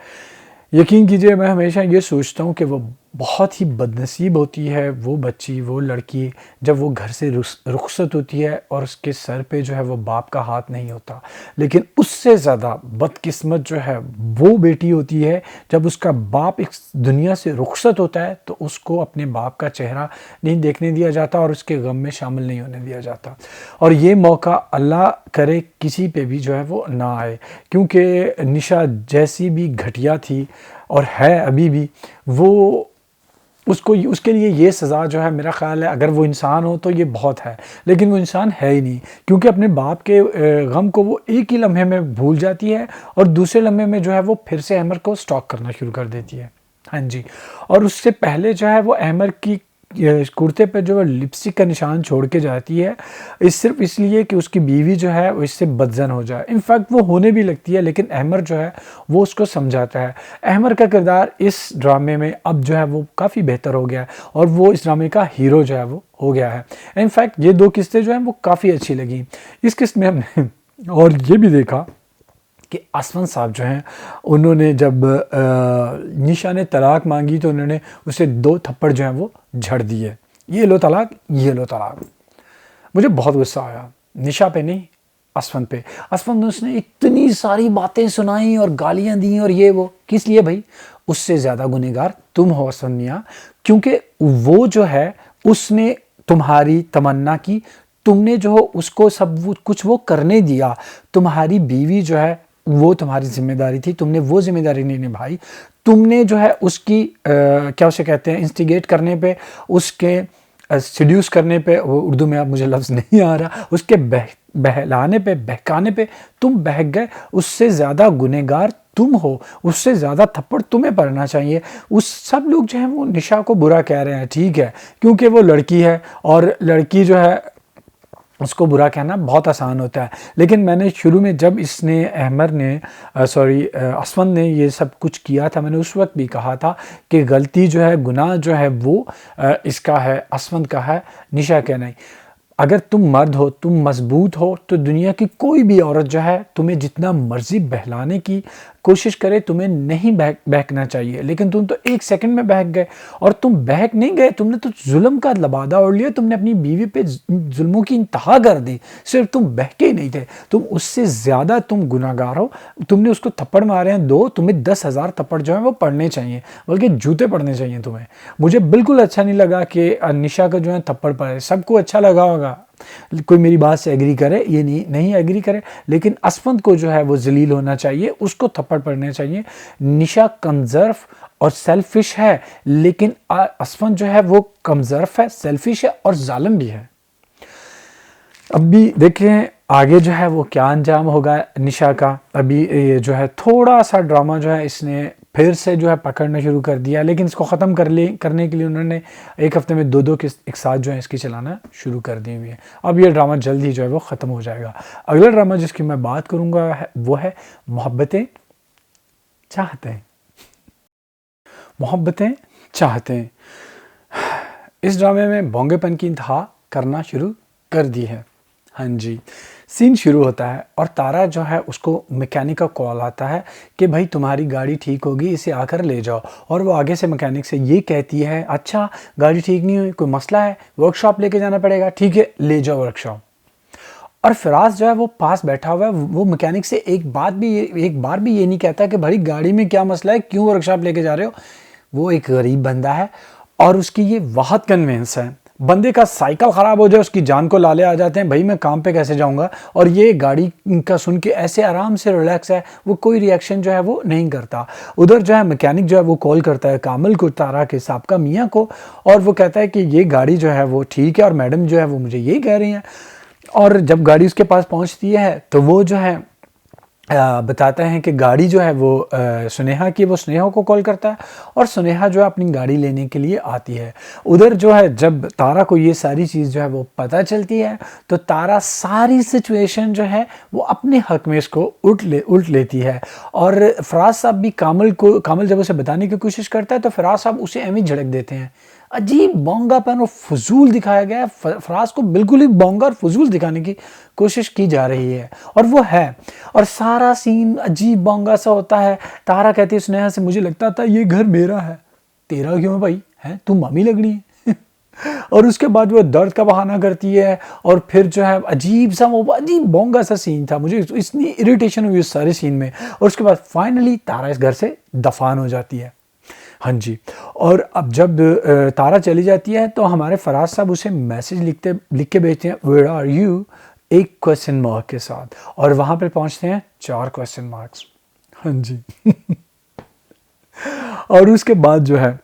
यकीन कीजिए मैं हमेशा ये सोचता हूँ कि वो बहुत ही बदनसीब होती है वो बच्ची, वो लड़की, जब वो घर से रुखसत होती है और उसके सर पे जो है वो बाप का हाथ नहीं होता। लेकिन उससे ज़्यादा बदकिस्मत जो है वो बेटी होती है जब उसका बाप इस दुनिया से रुखसत होता है तो उसको अपने बाप का चेहरा नहीं देखने दिया जाता और उसके गम में शामिल नहीं होने दिया जाता। और ये मौका अल्लाह करे किसी पे भी जो है वो ना आए, क्योंकि निशा जैसी भी घटिया थी और है अभी भी, वो उसको उसके लिए ये सज़ा जो है, मेरा ख़्याल है अगर वो इंसान हो तो ये बहुत है, लेकिन वो इंसान है ही नहीं, क्योंकि अपने बाप के गम को वो एक ही लम्हे में भूल जाती है और दूसरे लम्हे में जो है वो फिर से अहमर को स्टॉक करना शुरू कर देती है। हाँ जी। और उससे पहले जो है वो अहमर की कुर्ते पे जो है लिपस्टिक का निशान छोड़ के जाती है, सिर्फ इसलिए कि उसकी बीवी जो है वो इससे बदजन हो जाए। इनफैक्ट वो होने भी लगती है, लेकिन अहमर जो है वो उसको समझाता है। अहमर का किरदार इस ड्रामे में अब जो है वो काफ़ी बेहतर हो गया है और वो इस ड्रामे का हीरो जो है वो हो गया है। इनफैक्ट ये दो किस्तें जो हैं वो काफ़ी अच्छी लगी। इस किस्त में हमने और ये भी देखा कि आसमान साहब जो हैं उन्होंने जब निशा ने तलाक मांगी तो उन्होंने उसे 2 थप्पड़ जो हैं वो झड़ दिए, ये लो तलाक, ये लो तलाक। मुझे बहुत गुस्सा आया, निशा पे नहीं, असफन पे। असफन ने उसने इतनी सारी बातें सुनाई और गालियां दी और ये वो, किस लिए भाई? उससे ज़्यादा गुनहगार तुम हो असफन मियाँ, क्योंकि वो जो है उसने तुम्हारी तमन्ना की, तुमने जो उसको सब कुछ वो करने दिया। तुम्हारी बीवी जो है वो तुम्हारी जिम्मेदारी थी, तुमने वो जिम्मेदारी नहीं निभाई। तुमने जो है उसकी क्या उसे कहते हैं, इंस्टिगेट करने पे, उसके सीड्यूस करने पे, वो उर्दू में अब मुझे लफ्ज़ नहीं आ रहा, उसके बहलाने पे, बहकाने पे तुम बहक गए। उससे ज़्यादा गुनहगार तुम हो, उससे ज़्यादा थप्पड़ तुम्हें पड़ना चाहिए। उस सब लोग जो है वो निशा को बुरा कह रहे हैं, ठीक है, क्योंकि वो लड़की है और लड़की जो है उसको बुरा कहना बहुत आसान होता है। लेकिन मैंने शुरू में जब इसने अहमर ने असफन ने ये सब कुछ किया था, मैंने उस वक्त भी कहा था कि गलती जो है, गुनाह जो है वो इसका है, असफन का है, निशा का नहीं। अगर तुम मर्द हो, तुम मजबूत हो, तो दुनिया की कोई भी औरत जो है तुम्हें जितना मर्जी बहलाने की कोशिश करे, तुम्हें नहीं बहकना चाहिए। लेकिन तुम तो 1 सेकंड में बहक गए, और तुम बहक नहीं गए, तुमने तो जुल्म का लबादा ओढ़ लिया, तुमने अपनी बीवी पे जुल्मों की इंतहा कर दी। सिर्फ तुम बहके ही नहीं थे, तुम उससे ज़्यादा तुम गुनाहगार हो। तुमने उसको थप्पड़ मारे हैं 2, तुम्हें 10,000 थप्पड़ जो है वो पड़ने चाहिए, बल्कि जूते पड़ने चाहिए तुम्हें। मुझे बिल्कुल अच्छा नहीं लगा कि निशा का जो है थप्पड़ पड़े। सबको अच्छा लगा होगा, कोई मेरी बात से एग्री करे, ये नहीं एग्री करे, लेकिन असफंद को जो है वो जलील होना चाहिए, उसको थप्पड़ पड़ने चाहिए। निशा कमजर्फ और सेल्फिश है, लेकिन असफंद जो है वो कमजर्फ है, सेल्फिश है और जालिम भी है। अब भी देखें आगे जो है वो क्या अंजाम होगा निशा का। अभी ये जो है थोड़ा सा ड्रामा जो है इसने फिर से जो है पकड़ना शुरू कर दिया, लेकिन इसको ख़त्म करने के लिए उन्होंने 1 हफ्ते में 2-2 किस्त एक साथ जो है इसकी चलाना शुरू कर दी हुई है। अब ये ड्रामा जल्द ही जो है वो ख़त्म हो जाएगा। अगला ड्रामा जिसकी मैं बात करूँगा वो है मोहब्बतें चाहते हैं। मोहब्बतें चाहते हैं। इस ड्रामे में भोंगेपन की इंतहा करना शुरू कर दी है। हाँ जी, सीन शुरू होता है और तारा जो है उसको मैकेनिक का कॉल आता है कि भाई तुम्हारी गाड़ी ठीक होगी, इसे आकर ले जाओ। और वो आगे से मैकेनिक से ये कहती है, अच्छा गाड़ी ठीक नहीं हुई, कोई मसला है, वर्कशॉप लेके जाना पड़ेगा, ठीक है ले जाओ वर्कशॉप। और फिराज जो है वो पास बैठा हुआ है, वो मैकेनिक से एक बार भी ये नहीं कहता कि भाई गाड़ी में क्या मसला है, क्यों वर्कशॉप लेके जा रहे हो। वो एक गरीब बंदा है और उसकी ये वाहद कन्वेंस है। बंदे का साइकिल ख़राब हो जाए, उसकी जान को लाले आ जाते हैं, भाई मैं काम पे कैसे जाऊंगा। और ये गाड़ी का सुन के ऐसे आराम से रिलैक्स है, वो कोई रिएक्शन जो है वो नहीं करता। उधर जो है मैकेनिक जो है वो कॉल करता है कामिल को, तारा के साबका मियाँ को, और वो कहता है कि ये गाड़ी जो है वो ठीक है और मैडम जो है वो मुझे ये कह रही हैं। और जब गाड़ी उसके पास पहुँचती है तो वो जो है बताते हैं कि गाड़ी जो है वो सुनेहा की, वो सुनेहा को कॉल करता है और सुनेहा जो है अपनी गाड़ी लेने के लिए आती है। उधर जो है जब तारा को ये सारी चीज़ जो है वो पता चलती है तो तारा सारी सिचुएशन जो है वो अपने हक में इसको उल्ट लेती है। और फराज साहब भी कामिल जब उसे बताने की कोशिश करता है तो फराज साहब उसे एवं झड़क देते हैं। अजीब बोंगापन और फजूल दिखाया गया है। फराज को बिल्कुल ही बोंगा और फजूल दिखाने की कोशिश की जा रही है और वो है। और सारा सीन अजीब बोंगा सा होता है। तारा कहती है सुनेहा से, मुझे लगता था ये घर मेरा है। तेरा क्यों भाई, हैं तू मामी लग रही है और उसके बाद वो दर्द का बहाना करती है और फिर जो है अजीब सा वो अजीब बोंगा सा सीन था, मुझे इतनी इरिटेशन हुई उस सारे सीन में। और उसके बाद फाइनली तारा इस घर से दफान हो जाती है। हाँ जी, और अब जब तारा चली जाती है तो हमारे फराज साहब उसे मैसेज लिख के भेजते हैं, वेयर आर यू, एक क्वेश्चन मार्क के साथ, और वहाँ पे पहुँचते हैं 4 क्वेश्चन मार्क्स। हाँ जी और उसके बाद जो है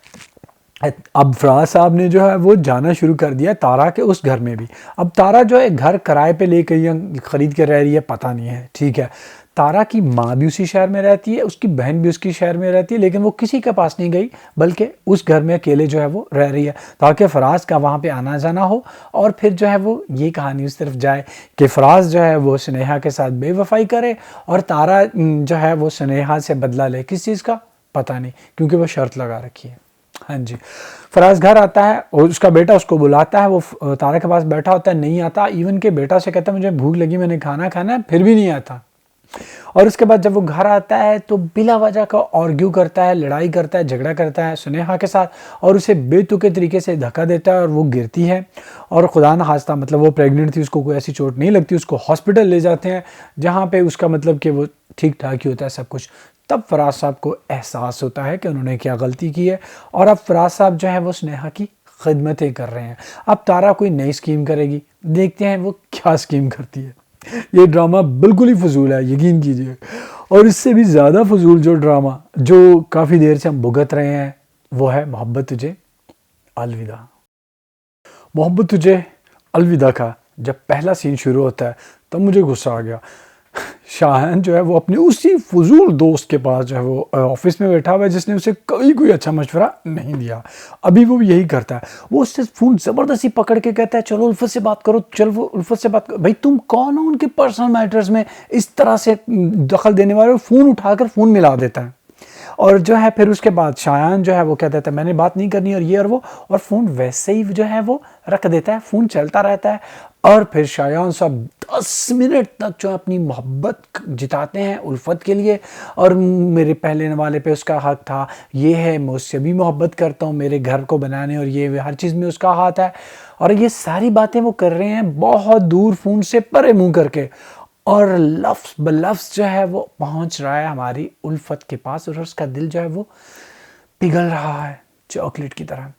अब फराज साहब ने जो है वो जाना शुरू कर दिया तारा के उस घर में भी। अब तारा जो है घर किराए पे लेकर या ख़रीद के रह रही है पता नहीं है, ठीक है। तारा की माँ भी उसी शहर में रहती है, उसकी बहन भी उसकी शहर में रहती है, लेकिन वो किसी के पास नहीं गई बल्कि उस घर में अकेले जो है वो रह रही है ताकि फराज का वहाँ पे आना जाना हो। और फिर जो है वो ये कहानी उस तरफ जाए कि फराज जो है वो स्नेहा के साथ बेवफाई करे और तारा जो है वो स्नेहा से बदला ले। किस चीज़ का पता नहीं, क्योंकि वो शर्त लगा रखी है। हाँ जी, फराज घर आता है और उसका बेटा उसको बुलाता है, वो तारा के पास बैठा होता है, नहीं आता। इवन के बेटा से कहता है मुझे भूख लगी, मैंने खाना खाना है, फिर भी नहीं आता। और उसके बाद जब वो घर आता है तो बिला वजह का आर्ग्यू करता है, लड़ाई करता है, झगड़ा करता है स्नेहा के साथ और उसे बेतुके तरीके से धक्का देता है और वो गिरती है। और खुदा न खास्ता मतलब वो प्रेग्नेंट थी, उसको कोई ऐसी चोट नहीं लगती, उसको हॉस्पिटल ले जाते हैं जहाँ पे उसका मतलब कि वो ठीक ठाक ही होता है सब कुछ। तब फराज साहब को एहसास होता है कि उन्होंने क्या गलती की है और अब फराज साहब जो है वो स्नेहा की खिदमतें कर रहे हैं। अब तारा कोई नई स्कीम करेगी, देखते हैं वो क्या स्कीम करती है। ये ड्रामा बिल्कुल ही फजूल है, यकीन कीजिए। और इससे भी ज़्यादा फजूल जो ड्रामा जो काफ़ी देर से हम भुगत रहे हैं वो है मोहब्बत तुझे अलविदा। मोहब्बत तुझे अलविदा का जब पहला सीन शुरू होता है तब मुझे गुस्सा आ गया। शाहन जो है वो अपने उसी फजूल दोस्त के पास जो है वो ऑफिस में बैठा हुआ है जिसने उसे कभी कोई अच्छा मशवरा नहीं दिया। अभी वो भी यही करता है, वो उससे फ़ोन ज़बरदस्ती पकड़ के कहता है चलो उल्फत से बात करो, चलो वो उल्फत से बात करो। भाई तुम कौन हो उनके पर्सनल मैटर्स में इस तरह से दखल देने वाले? फ़ोन उठाकर फ़ोन मिला देता है। और जो है फिर उसके बाद शायान जो है वो कहता है मैंने बात नहीं करनी और ये और वो, और फ़ोन वैसे ही जो है वो रख देता है। फ़ोन चलता रहता है और फिर शायान साहब 10 मिनट तक जो अपनी मोहब्बत जिताते हैं उल्फत के लिए। और मेरे पहले वाले पे उसका हक था, ये है, मैं उससे भी मोहब्बत करता हूँ, मेरे घर को बनाने और ये हर चीज़ में उसका हाथ है। और ये सारी बातें वो कर रहे हैं बहुत दूर फ़ोन से परे मुँह करके, और लफ्ज़ ब लफ्ज़ जो है वो पहुंच रहा है हमारी उल्फत के पास और उसका दिल जो है वो पिघल रहा है चॉकलेट की तरह।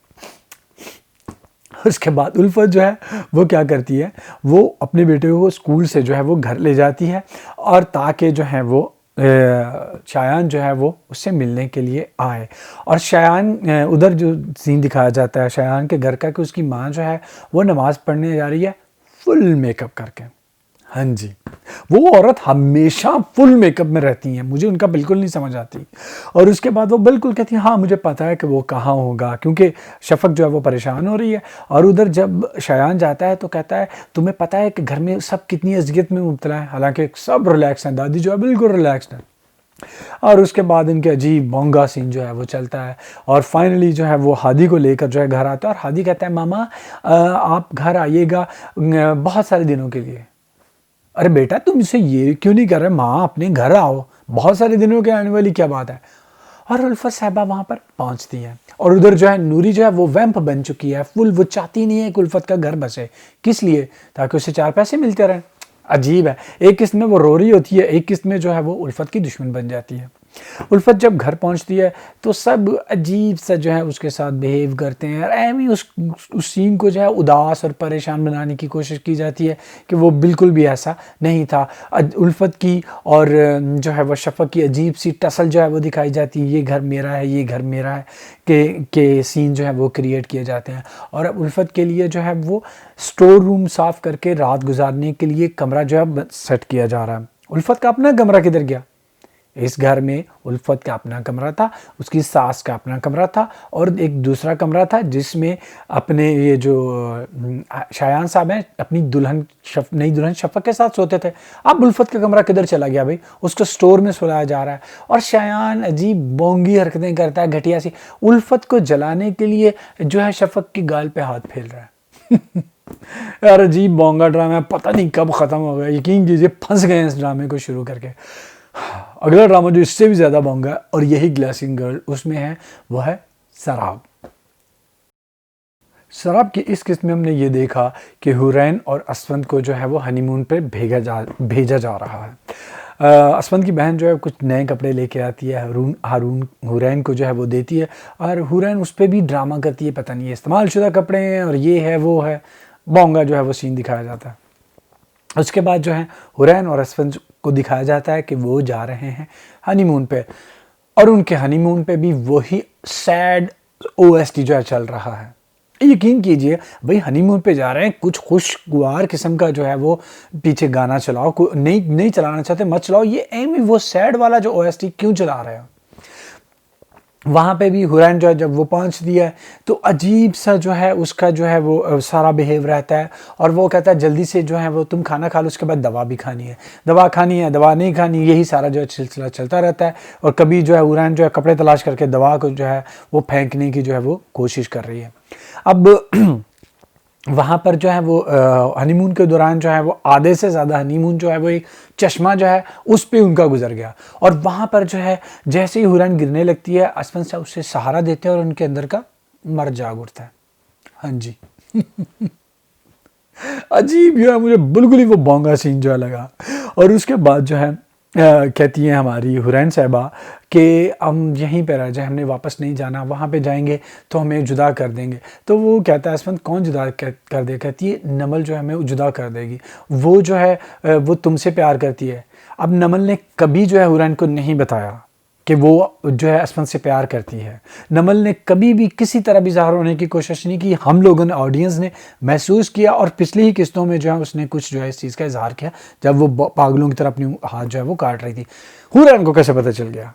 उसके बाद उल्फत जो है वो क्या करती है, वो अपने बेटे को स्कूल से जो है वो घर ले जाती है और ताकि जो है वो शायान जो है वो उससे मिलने के लिए आए। और शायान उधर जो सीन दिखाया जाता है शायान के घर का कि उसकी माँ जो है वो नमाज़ पढ़ने जा रही है फुल मेकअप करके। हाँ जी, वो औरत हमेशा फुल मेकअप में रहती हैं, मुझे उनका बिल्कुल नहीं समझ आती। और उसके बाद वो बिल्कुल कहती है हाँ मुझे पता है कि वो कहाँ होगा, क्योंकि शफक जो है वो परेशान हो रही है। और उधर जब शायान जाता है तो कहता है तुम्हें पता है कि घर में सब कितनी अज़ियत में मुब्तला है, हालांकि सब रिलैक्स हैं, दादी जो है बिल्कुल रिलैक्सड है। और उसके बाद इनके अजीब बोंगा सीन जो है वो चलता है और फाइनली जो है वो हादी को लेकर जो है घर आता है और हादी कहता है मामा आप घर आइएगा बहुत सारे दिनों के लिए। अरे बेटा तुम इसे ये क्यों नहीं कर रहे, माँ अपने घर आओ, बहुत सारे दिनों के आने वाली क्या बात है। और उल्फत साहिबा वहाँ पर पहुँचती है और उधर जो है नूरी जो है वो वैम्प बन चुकी है फुल, वो चाहती नहीं है कि उल्फत का घर बसे। किस लिए? ताकि उसे 4 पैसे मिलते रहें। अजीब है, एक किस्त में वो रो रही होती है, एक किस्त में जो है वो उल्फत की दुश्मन बन जाती है। उल्फत जब घर पहुंचती है तो सब अजीब सा जो है उसके साथ बिहेव करते हैं और एम ही उस सीन को जो है उदास और परेशान बनाने की कोशिश की जाती है कि वो बिल्कुल भी ऐसा नहीं था। उल्फत की और जो है वह शफक की अजीब सी टसल जो है वो दिखाई जाती है, ये घर मेरा है, ये घर मेरा है के सीन जो है वो क्रिएट किए जाते हैं। और अब उल्फत के लिए जो है वो स्टोर रूम साफ़ करके रात गुजारने के लिए कमरा जो है सेट किया जा रहा है। उल्फत का अपना कमरा किधर गया? इस घर में उल्फत का अपना कमरा था, उसकी सास का अपना कमरा था और एक दूसरा कमरा था जिसमें अपने ये जो शायान साहब हैं अपनी नई दुल्हन शफक के साथ सोते थे। अब उल्फत का कमरा किधर चला गया भाई? उसको स्टोर में सुलाया जा रहा है और शायान अजीब बोंगी हरकतें करता है घटिया सी, उल्फत को जलाने के लिए जो है शफक की गाल पे हाथ फेर रहा है। यार अजीब बोंगा ड्रामा है, पता नहीं कब ख़त्म हो गया, यकीन कीजिए फंस गए इस ड्रामे को शुरू करके। अगला ड्रामा जो इससे भी ज़्यादा बोंगा और यही ग्लासिंग गर्ल उसमें है वो है शराब। शराब की इस किस्त में हमने ये देखा कि हुरैन और असफंद को जो है वो हनीमून पे भेजा जा रहा है। असफंद की बहन जो है कुछ नए कपड़े लेके आती है, हारून हुरैन को जो है वो देती है, और हुरैन उस पर भी ड्रामा करती है, पता नहीं ये इस्तेमाल शुदा कपड़े हैं और ये है वो है, बोंगा जो है वो सीन दिखाया जाता है। उसके बाद जो है हुरैन और असफंद को दिखाया जाता है कि वो जा रहे हैं हनीमून पे, और उनके हनीमून पे भी वही सैड ओएसटी जो है चल रहा है। यकीन कीजिए भाई, हनीमून पे जा रहे हैं, कुछ खुशगवार किस्म का जो है वो पीछे गाना चलाओ, नहीं चलाना चाहते मत चलाओ, ये एम वो सैड वाला जो ओएसटी क्यों चला रहे हो। वहाँ पे भी हुरैन जो है जब वो पहुँचती है तो अजीब सा जो है उसका जो है वो सारा बिहेव रहता है, और वो कहता है जल्दी से जो है वो तुम खाना खा लो, उसके बाद दवा भी खानी है, दवा नहीं खानी, यही सारा जो है सिलसिला चलता रहता है। और कभी जो है हुरैन जो है कपड़े तलाश करके दवा को जो है वो फेंकने की जो है वो कोशिश कर रही है। अब वहाँ पर जो है वो हनीमून के दौरान जो है वो आधे से ज़्यादा हनीमून जो है वो एक चश्मा जो है उस पे उनका गुजर गया, और वहाँ पर जो है जैसे ही हुरैन गिरने लगती है, असफंद साहब उससे सहारा देते हैं और उनके अंदर का मर्द जाग उठता है। हाँ जी। अजीब जो है, मुझे बिल्कुल ही वो बोंगा सीन जो है लगा। और उसके बाद जो है कहती हैं हमारी हुरैन साहिबा कि हम यहीं पर रह जाए, हमने वापस नहीं जाना, वहाँ पे जाएंगे तो हमें जुदा कर देंगे। तो वो कहता है असफंद कौन जुदा कर दे, कहती है नमल जो है हमें जुदा कर देगी, वो जो है वो तुमसे प्यार करती है। अब नमल ने कभी जो है हुरैन को नहीं बताया कि वो जो है असफंद से प्यार करती है। नमल ने कभी भी किसी तरह भी ज़ाहिर होने की कोशिश नहीं की। हम लोगों ने, ऑडियंस ने महसूस किया, और पिछली ही किस्तों में जो है उसने कुछ जो है इस चीज़ का इजहार किया जब वो पागलों की तरह अपनी हाथ जो है वो काट रही थी। हुरैन को कैसे पता चल गया?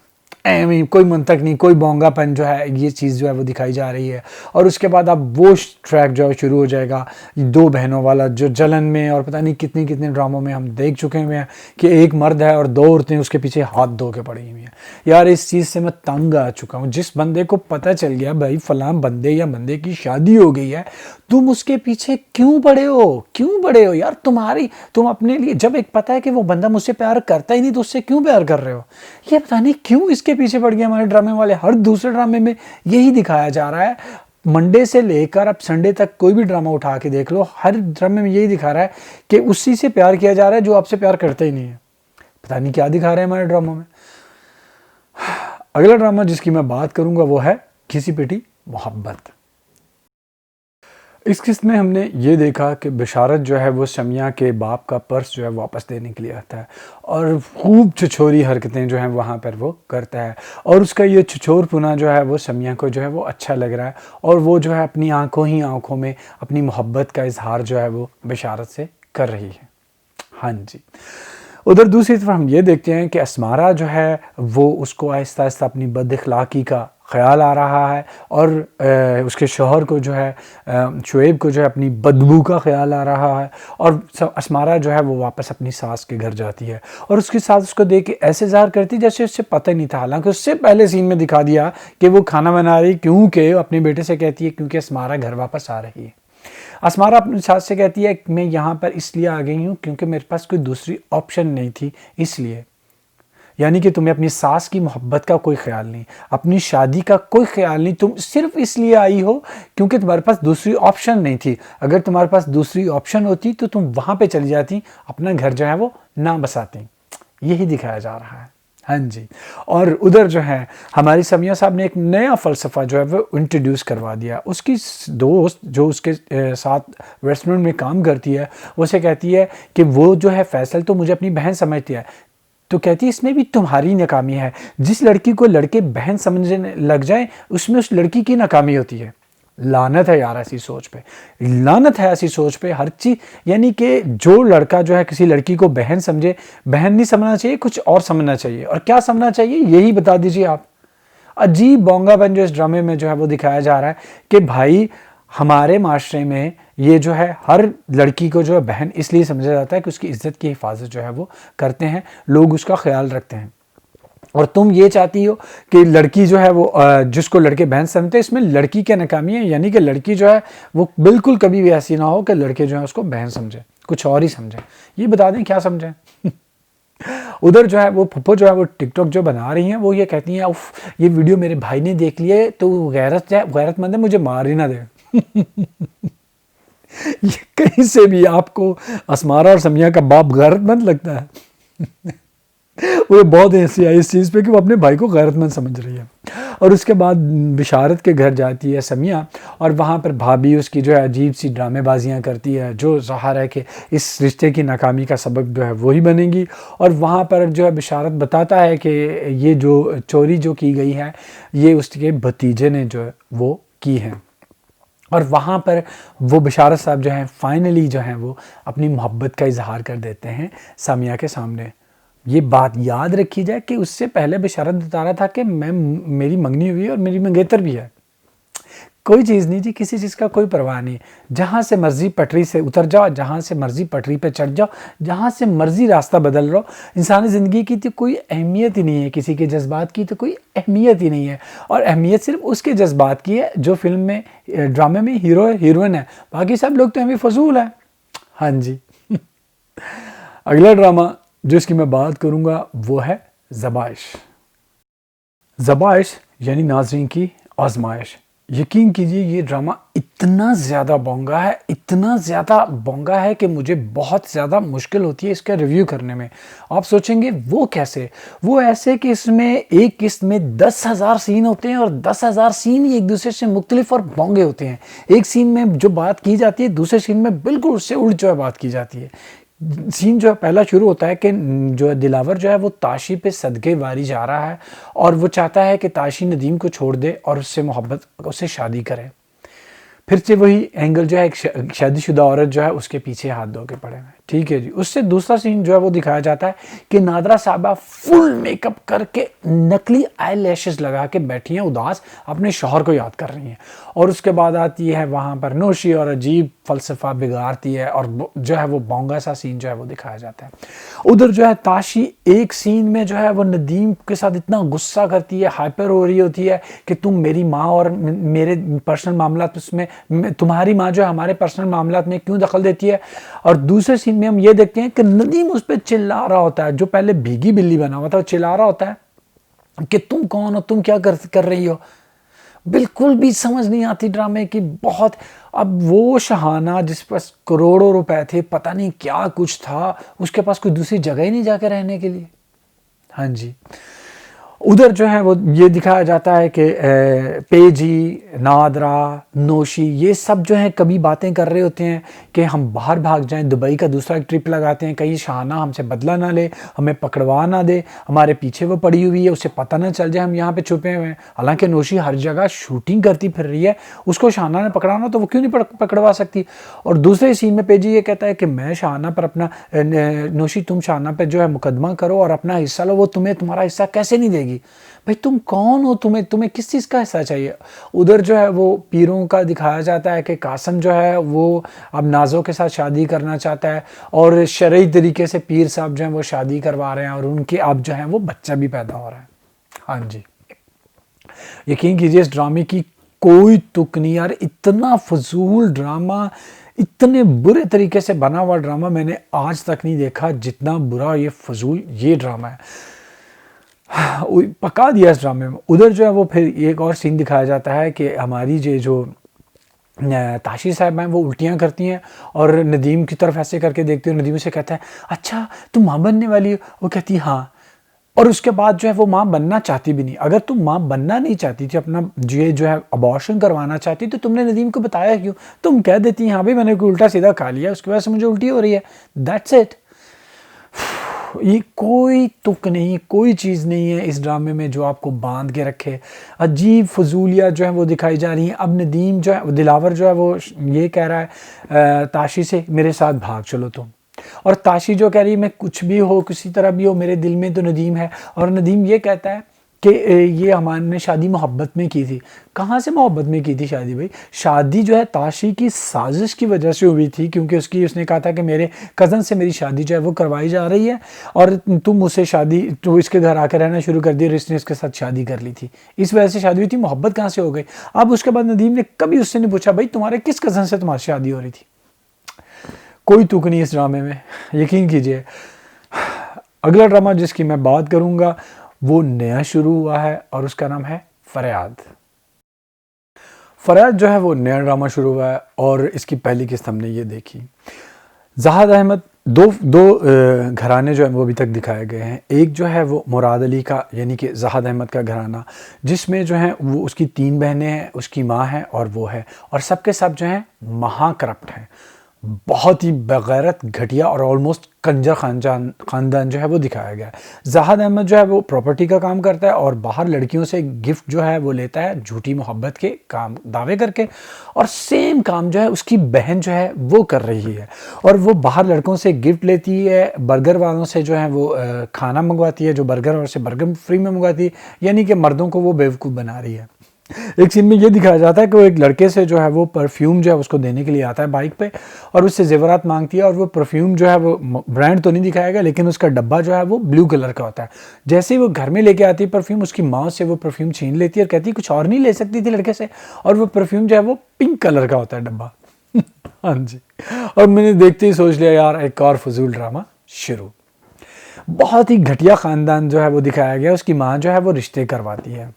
कोई मंतक नहीं, कोई बोंगापन जो है ये चीज़ जो है वो दिखाई जा रही है। और उसके बाद अब वो ट्रैक जो है शुरू हो जाएगा, दो बहनों वाला, जो जलन में और पता नहीं कितने कितने ड्रामों में हम देख चुके हुए हैं कि एक मर्द है और दो औरतें उसके पीछे हाथ धो के पड़ी हुई हैं। यार इस चीज़ से मैं तंग आ चुका हूँ। जिस बंदे को पता चल गया भाई फलां बंदे या बंदे की शादी हो गई है, तुम उसके पीछे क्यों पड़े हो यार? तुम अपने लिए, जब एक पता है कि वो बंदा मुझसे प्यार करता ही नहीं तो उससे क्यों प्यार कर रहे हो? ये पता नहीं क्यों इसके पीछे पड़ गए हमारे ड्रामे वाले। हर दूसरे ड्रामे में यही दिखाया जा रहा है, मंडे से लेकर अब संडे तक कोई भी ड्रामा उठा के देख लो, हर ड्रामे में यही दिखा रहा है कि उसी से प्यार किया जा रहा है जो आपसे प्यार करते ही नहीं है। पता नहीं क्या दिखा रहे हैं हमारे ड्रामों में। अगला ड्रामा जिसकी मैं बात करूंगा वो है घिसी पिटी मोहब्बत। इस किस्त में हमने ये देखा कि बशारत जो है वो शमिया के बाप का पर्स जो है वापस देने के लिए आता है, और खूब छिछोरी हरकतें जो हैं वहाँ पर वो करता है, और उसका ये छिछोरपुना जो है वो शमिया को जो है वो अच्छा लग रहा है, और वो जो है अपनी आंखों में अपनी मोहब्बत का इजहार जो है वो बशारत से कर रही है। हाँ जी। उधर दूसरी तरफ हम ये देखते हैं कि अस्मारा जो है वो उसको आहिस्ता आहिस्ता अपनी बदअखलाकी का ख्याल आ रहा है, और उसके शौहर को जो है शुएब को जो है अपनी बदबू का ख्याल आ रहा है, और अस्मारा जो है वो वापस अपनी सास के घर जाती है, और उसकी सास उसको देख के ऐसे ज़ाहिर करती जैसे उससे पता ही नहीं था। हालांकि उससे पहले सीन में दिखा दिया कि वो खाना बना रही, क्योंकि अपने बेटे से कहती है क्योंकि अस्मारा घर वापस आ रही है। अस्मारा अपनी सास से कहती है मैं यहाँ पर इसलिए आ गई हूँ क्योंकि मेरे पास कोई दूसरी ऑप्शन नहीं थी, इसलिए। यानी कि तुम्हें अपनी सास की मोहब्बत का कोई ख्याल नहीं, अपनी शादी का कोई ख्याल नहीं, तुम सिर्फ इसलिए आई हो क्योंकि तुम्हारे पास दूसरी ऑप्शन नहीं थी। अगर तुम्हारे पास दूसरी ऑप्शन होती तो तुम वहाँ पे चली जाती, अपना घर जो है वो ना बसाती। यही दिखाया जा रहा है। हाँ जी। और उधर जो है हमारी समिया साहब ने एक नया फ़लसफ़ा जो है वो इंट्रोड्यूस करवा दिया। उसकी दोस्त जो उसके साथ रेस्टोरेंट में काम करती है, उसे कहती है कि वो जो है फैसल तो मुझे अपनी बहन समझती है, तो कहती है इसमें भी तुम्हारी नाकामी है। जिस लड़की को लड़के बहन समझने लग जाए उसमें उस लड़की की नाकामी होती है। लानत है यार ऐसी सोच पे, लानत है ऐसी सोच पे। हर चीज़, यानी कि जो लड़का जो है किसी लड़की को बहन समझे, बहन नहीं समझना चाहिए, कुछ और समझना चाहिए। और क्या समझना चाहिए यही बता दीजिए आप। अजीब बोंगापन जो इस ड्रामे में जो है वो दिखाया जा रहा है कि भाई हमारे माशरे में ये जो है हर लड़की को जो है बहन इसलिए समझा जाता है कि उसकी इज्जत की हिफाजत जो है वो करते हैं, लोग उसका ख्याल रखते हैं। और तुम ये चाहती हो कि लड़की जो है वो जिसको लड़के बहन समझते हैं, इसमें लड़की क्या नाकामी है? यानी कि लड़की जो है वो बिल्कुल कभी भी ऐसी ना हो कि लड़के जो है उसको बहन समझे, कुछ और ही समझे। ये बता दें क्या समझें। उधर जो है वो फुप्पो जो है वो टिकटॉक जो बना रही हैं, वो ये कहती हैं उफ ये वीडियो मेरे भाई ने देख लिए तो गैरतमंद है, मुझे मार ही ना दे। ये कहीं से भी आपको असमारा और समिया का बाप गैरतमंद लगता है? वो बहुत हंसी आई इस चीज़ पे कि वो अपने भाई को गैरतमंद समझ रही है। और उसके बाद बिशारत के घर जाती है समिया, और वहाँ पर भाभी उसकी जो है अजीब सी ड्रामेबाजियाँ करती है, जो ज़ाहिर है कि इस रिश्ते की नाकामी का सबब जो है वही बनेगी। और वहाँ पर जो है बिशारत बताता है कि ये जो चोरी जो की गई है ये उसके भतीजे ने जो है वो की है। और वहाँ पर वो बिशारत साहब जो हैं फाइनली जो हैं वो अपनी मोहब्बत का इजहार कर देते हैं सामिया के सामने। ये बात याद रखी जाए कि उससे पहले बिशारत बता रहा था कि मैं मेरी मंगनी हुई है और मेरी मंगेतर भी है। कोई चीज़ नहीं जी, किसी चीज़ का कोई परवाह नहीं। जहाँ से मर्जी पटरी से उतर जाओ, जहाँ से मर्जी पटरी पे चढ़ जाओ, जहाँ से मर्जी रास्ता बदल लो। इंसानी ज़िंदगी की तो कोई अहमियत ही नहीं है, किसी के जज्बात की तो कोई अहमियत ही नहीं है। और अहमियत सिर्फ उसके जज्बात की है जो फिल्म में ड्रामे में हीरो है, हीरोइन है। बाकी सब लोग तो हमें फजूल है। हाँ जी। अगला ड्रामा जो इसकी मैं बात करूँगा वो है ज़बाइश। ज़बाइश यानी नाज़रीन की आजमाइश। यकीन कीजिए ये ड्रामा इतना ज़्यादा बोंगा है, इतना ज़्यादा बोंगा है कि मुझे बहुत ज़्यादा मुश्किल होती है इसका रिव्यू करने में। आप सोचेंगे वो कैसे? वो ऐसे कि इसमें एक किस्त में 10,000 सीन होते हैं और 10,000 सीन ही एक दूसरे से मुख्तलिफ और बोंगे होते हैं। एक सीन में जो बात की जाती है दूसरे सीन में बिल्कुल उससे उल्ट जो है बात की जाती है। सीन जो है पहला शुरू होता है कि जो है दिलावर जो है वो ताशी पे सदके वारी जा रहा है और वो चाहता है कि ताशी नदीम को छोड़ दे और उससे मोहब्बत, उससे शादी करे। फिर से वही एंगल जो है एक शादीशुदा औरत जो है उसके पीछे हाथ धो के पड़े हुए हैं। ठीक है जी। उससे दूसरा सीन जो है वो दिखाया जाता है कि नादरा साहबा फुल मेकअप करके नकली आई लैशेस लगा के बैठी हैं, उदास अपने शौहर को याद कर रही हैं। और उसके बाद आती है वहाँ पर नौशी और अजीब फ़लसफ़ा बिगाड़ती है और जो है वो बोंगा सा सीन जो है वो दिखाया जाता है। उधर जो है ताशी एक सीन में जो है वो नदीम के साथ इतना गुस्सा करती है, हाइपर हो रही होती है कि तुम मेरी माँ और मेरे पर्सनल मामला उसमें, तुम्हारी माँ जो है हमारे पर्सनल मामला में क्यों दखल देती है। और दूसरे सीन में हम ये देखते हैं कि नदीम उस पर चिल्ला रहा होता है, जो पहले भीगी बिल्ली बना हुआ था वो चिल्ला रहा होता है कि तुम कौन हो, तुम क्या कर रही हो। बिल्कुल भी समझ नहीं आती ड्रामे की बहुत। अब वो शहाना जिस पास करोड़ों रुपए थे, पता नहीं क्या कुछ था, उसके पास कोई दूसरी जगह ही नहीं जाकर रहने के लिए। हाँ जी। उधर जो है वो ये दिखाया जाता है कि पेजी, नादरा, नौशी ये सब जो है कभी बातें कर रहे होते हैं कि हम बाहर भाग जाएं, दुबई का दूसरा ट्रिप लगाते हैं, कहीं शाहाना हमसे बदला ना ले, हमें पकड़वा ना दे, हमारे पीछे वो पड़ी हुई है, उसे पता ना चल जाए हम यहाँ पे छुपे हुए हैं। हालांकि नौशी हर जगह शूटिंग करती फिर रही है, उसको शाहाना ने पकड़ाना तो वो क्यों नहीं पकड़वा सकती। और दूसरे सीन में पेजी ये कहता है कि मैं शाहाना पर अपना, नौशी तुम शाहाना पर जो है मुकदमा करो और अपना हिस्सा लो, वो तुम्हें तुम्हारा हिस्सा कैसे नहीं देगी। भाई तुम कौन हो, तुम्हें किस चीज़ का हिस्सा चाहिए। उधर जो है वो पीरों का दिखाया जाता है कि कासम जो है वो अब नाजो के साथ शादी करना चाहता है और शरई तरीके से पीर साहब जो है वो शादी करवा रहे हैं और उनके अब जो है वो बच्चा भी पैदा हो रहा है। हाँ जी। यकीन कीजिए इस ड्रामे की कोई तुक नहीं यार, इतना फजूल ड्रामा, इतने बुरे तरीके से बना हुआ ड्रामा मैंने आज तक नहीं देखा जितना बुरा ये फजूल ये ड्रामा है। पका दिया इस ड्रामे में। उधर जो है वो फिर एक और सीन दिखाया जाता है कि हमारी जो ताशी साहब हैं वो उल्टियाँ करती हैं और नदीम की तरफ ऐसे करके देखती है। नदीम से कहता है अच्छा तुम माँ बनने वाली हो, वो कहती है हाँ। और उसके बाद जो है वो माँ बनना चाहती भी नहीं। अगर तुम माँ बनना नहीं चाहती थी, अपना जो है अबॉर्शन करवाना चाहती, तो तुमने नदीम को बताया क्यों? तुम कह देती हाँ भाई मैंने कोई उल्टा सीधा खा लिया, उसकी वजह से मुझे उल्टी हो रही है, दैट्स इट। ये कोई तुक नहीं, कोई चीज़ नहीं है इस ड्रामे में जो आपको बांध के रखे। अजीब फजूलियाँ जो है वो दिखाई जा रही हैं। अब नदीम जो है, दिलावर जो है वो ये कह रहा है ताशी से मेरे साथ भाग चलो तुम, और ताशी जो कह रही है मैं कुछ भी हो, किसी तरह भी हो, मेरे दिल में तो नदीम है। और नदीम ये कहता है कि ये हमारे शादी मोहब्बत में की थी। कहाँ से मोहब्बत में की थी शादी भाई? शादी जो है ताशी की साजिश की वजह से हुई थी, क्योंकि उसने कहा था कि मेरे कज़न से मेरी शादी जो है वो करवाई जा रही है और तुम मुझसे शादी, तो इसके घर आकर रहना शुरू कर दिया, इसने इसके साथ शादी कर ली थी, इस वजह से शादी हुई थी। मोहब्बत कहाँ से हो गई? अब उसके बाद नदीम ने कभी उससे नहीं पूछा भाई तुम्हारे किस कज़न से तुम्हारी शादी हो रही थी। कोई तुक नहीं इस ड्रामे में, यकीन कीजिए। अगला ड्रामा जिसकी मैं बात करूंगा वो नया शुरू हुआ है और उसका नाम है फरियाद। फरहाद जो है वो नया ड्रामा शुरू हुआ है और इसकी पहली किस्त हमने ये देखी। ज़ाहिद अहमद दो घराने जो है वो अभी तक दिखाए गए हैं। एक जो है वो मुराद अली का यानी कि ज़ाहिद अहमद का घराना, जिसमें जो है वो उसकी 3 बहनें हैं, उसकी माँ है और वो है, और सब के सब जो हैं महा करप्ट हैं। बहुत ही बेगैरत, घटिया और ऑलमोस्ट कंजर ख़ानदान जो है वो दिखाया गया है। ज़ाहिद अहमद जो है वो प्रॉपर्टी का काम करता है और बाहर लड़कियों से गिफ्ट जो है वो लेता है झूठी मोहब्बत के काम दावे करके, और सेम काम जो है उसकी बहन जो है वो कर रही है। और वो बाहर लड़कों से गिफ्ट लेती है, बर्गर वालों से जो है वो खाना मंगवाती है, जो बर्गर और से बर्गर फ्री में मंगवाती है, यानी कि मर्दों को वो बेवकूफ़ बना रही है। एक सीन में ये दिखाया जाता है कि वो एक लड़के से जो है वो परफ्यूम जो है उसको देने के लिए आता है बाइक पे, और उससे जेवरात मांगती है, और वो परफ्यूम जो है वो ब्रांड तो नहीं दिखाया गया लेकिन उसका डब्बा जो है वो ब्लू कलर का होता है। जैसे ही वो घर में लेके आती है परफ्यूम, उसकी माँ से वो परफ्यूम छीन लेती है और कहती है कुछ और नहीं ले सकती थी लड़के से, और वो परफ्यूम जो है वो पिंक कलर का होता है डब्बा। हाँ जी, और मैंने देखते ही सोच लिया यार एक और फजूल ड्रामा शुरू। बहुत ही घटिया ख़ानदान जो है वो दिखाया गया। उसकी माँ जो है वो रिश्ते करवाती है।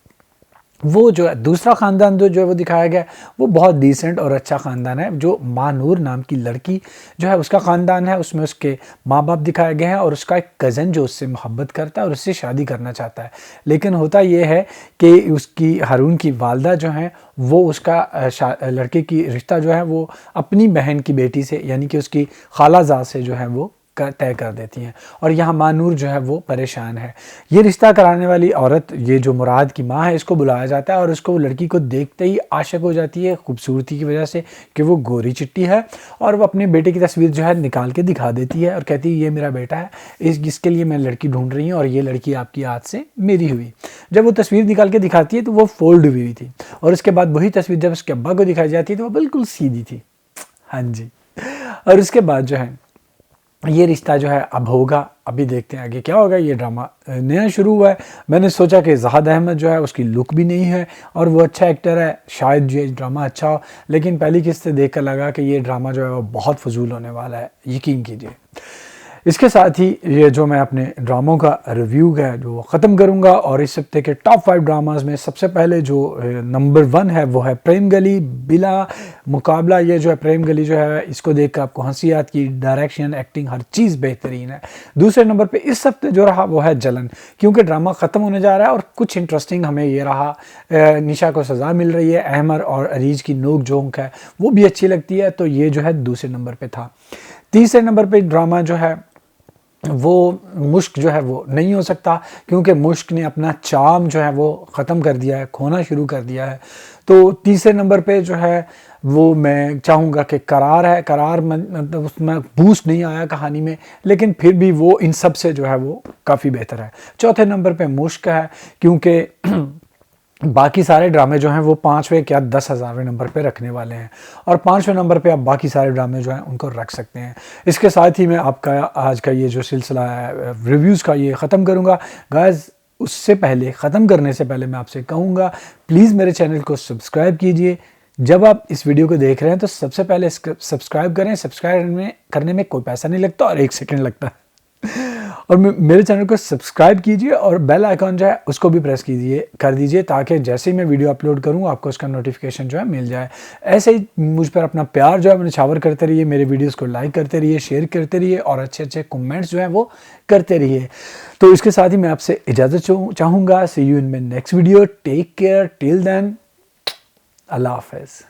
वो जो है दूसरा ख़ानदान जो है वो दिखाया गया, वो बहुत डिसेंट और अच्छा ख़ानदान है। जो मानूर नाम की लड़की जो है उसका ख़ानदान है, उसमें उसके माँ बाप दिखाए गए हैं और उसका एक कज़न जो उससे मोहब्बत करता है और उससे शादी करना चाहता है। लेकिन होता ये है कि उसकी हारून की वालदा जो हैं वो उसका लड़के की रिश्ता जो है वो अपनी बहन की बेटी से यानी कि उसकी खालाजाद से जो है वो तय कर देती हैं, और यहाँ मानूर जो है वो परेशान है। ये रिश्ता कराने वाली औरत, ये जो मुराद की माँ है, इसको बुलाया जाता है और उसको लड़की को देखते ही आशिक हो जाती है खूबसूरती की वजह से कि वो गोरी चिट्टी है, और वो अपने बेटे की तस्वीर जो है निकाल के दिखा देती है और कहती है ये मेरा बेटा है, इसके लिए मैं लड़की ढूंढ रही हूँ और ये लड़की आपकी याद से मेरी हुई। जब वो तस्वीर निकाल के दिखाती है तो वो फोल्ड हुई थी, और उसके बाद वही तस्वीर जब उसके अब्बा को दिखाई जाती है तो वो बिल्कुल सीधी थी। हाँ जी, और उसके बाद जो है ये रिश्ता जो है अब होगा, अभी देखते हैं आगे क्या होगा। ये ड्रामा नया शुरू हुआ है। मैंने सोचा कि ज़ाहिद अहमद जो है उसकी लुक भी नहीं है और वो अच्छा एक्टर है, शायद ये ड्रामा अच्छा हो, लेकिन पहली किस्त से देख कर लगा कि ये ड्रामा जो है वो बहुत फजूल होने वाला है, यकीन कीजिए। इसके साथ ही ये जो मैं अपने ड्रामों का रिव्यू है जो वो ख़त्म करूँगा, और इस हफ्ते के टॉप 5 ड्रामाज में सबसे पहले जो नंबर 1 है वो है प्रेम गली। बिला मुकाबला ये जो है प्रेम गली जो है, इसको देख कर आपको हंसी आती की डायरेक्शन, एक्टिंग, हर चीज़ बेहतरीन है। दूसरे नंबर पे इस हफ्ते जो रहा वो है जलन, क्योंकि ड्रामा ख़त्म होने जा रहा है और कुछ इंटरेस्टिंग हमें ये रहा। निशा को सज़ा मिल रही है, अहमर और अरीज की नोक झोंक है वो भी अच्छी लगती है, तो ये जो है दूसरे नंबर पर था। तीसरे नंबर पर ड्रामा जो है वो मुश्क जो है वो नहीं हो सकता, क्योंकि मुश्क ने अपना चार्म जो है वो ख़त्म कर दिया है, खोना शुरू कर दिया है। तो तीसरे नंबर पे जो है वो मैं चाहूँगा कि करार है। करार मतलब उसमें बूस्ट नहीं आया कहानी में, लेकिन फिर भी वो इन सब से जो है वो काफ़ी बेहतर है। चौथे नंबर पे मुश्क है, क्योंकि बाकी सारे ड्रामे जो हैं वो 5वें क्या 10,000वें नंबर पे रखने वाले हैं, और 5वें नंबर पे आप बाकी सारे ड्रामे जो हैं उनको रख सकते हैं। इसके साथ ही मैं आपका आज का ये जो सिलसिला है रिव्यूज़ का ये ख़त्म करूँगा। गाइस, उससे पहले ख़त्म करने से पहले मैं आपसे कहूँगा प्लीज़ मेरे चैनल को सब्सक्राइब कीजिए। जब आप इस वीडियो को देख रहे हैं तो सबसे पहले सब्सक्राइब करें। सब्सक्राइब करने में कोई पैसा नहीं लगता और 1 सेकेंड लगता है। और मेरे चैनल को सब्सक्राइब कीजिए और बेल आइकॉन जो है उसको भी प्रेस कर दीजिए, ताकि जैसे ही मैं वीडियो अपलोड करूँ आपको उसका नोटिफिकेशन जो है मिल जाए। ऐसे ही मुझ पर अपना प्यार जो है निछावर करते रहिए, मेरे वीडियोस को लाइक करते रहिए, शेयर करते रहिए और अच्छे अच्छे कमेंट्स जो हैं वो करते रहिए। तो इसके साथ ही मैं आपसे इजाज़त चाहूँगा। See you in my next video. Take care till then, अल्लाह हाफ़िज़।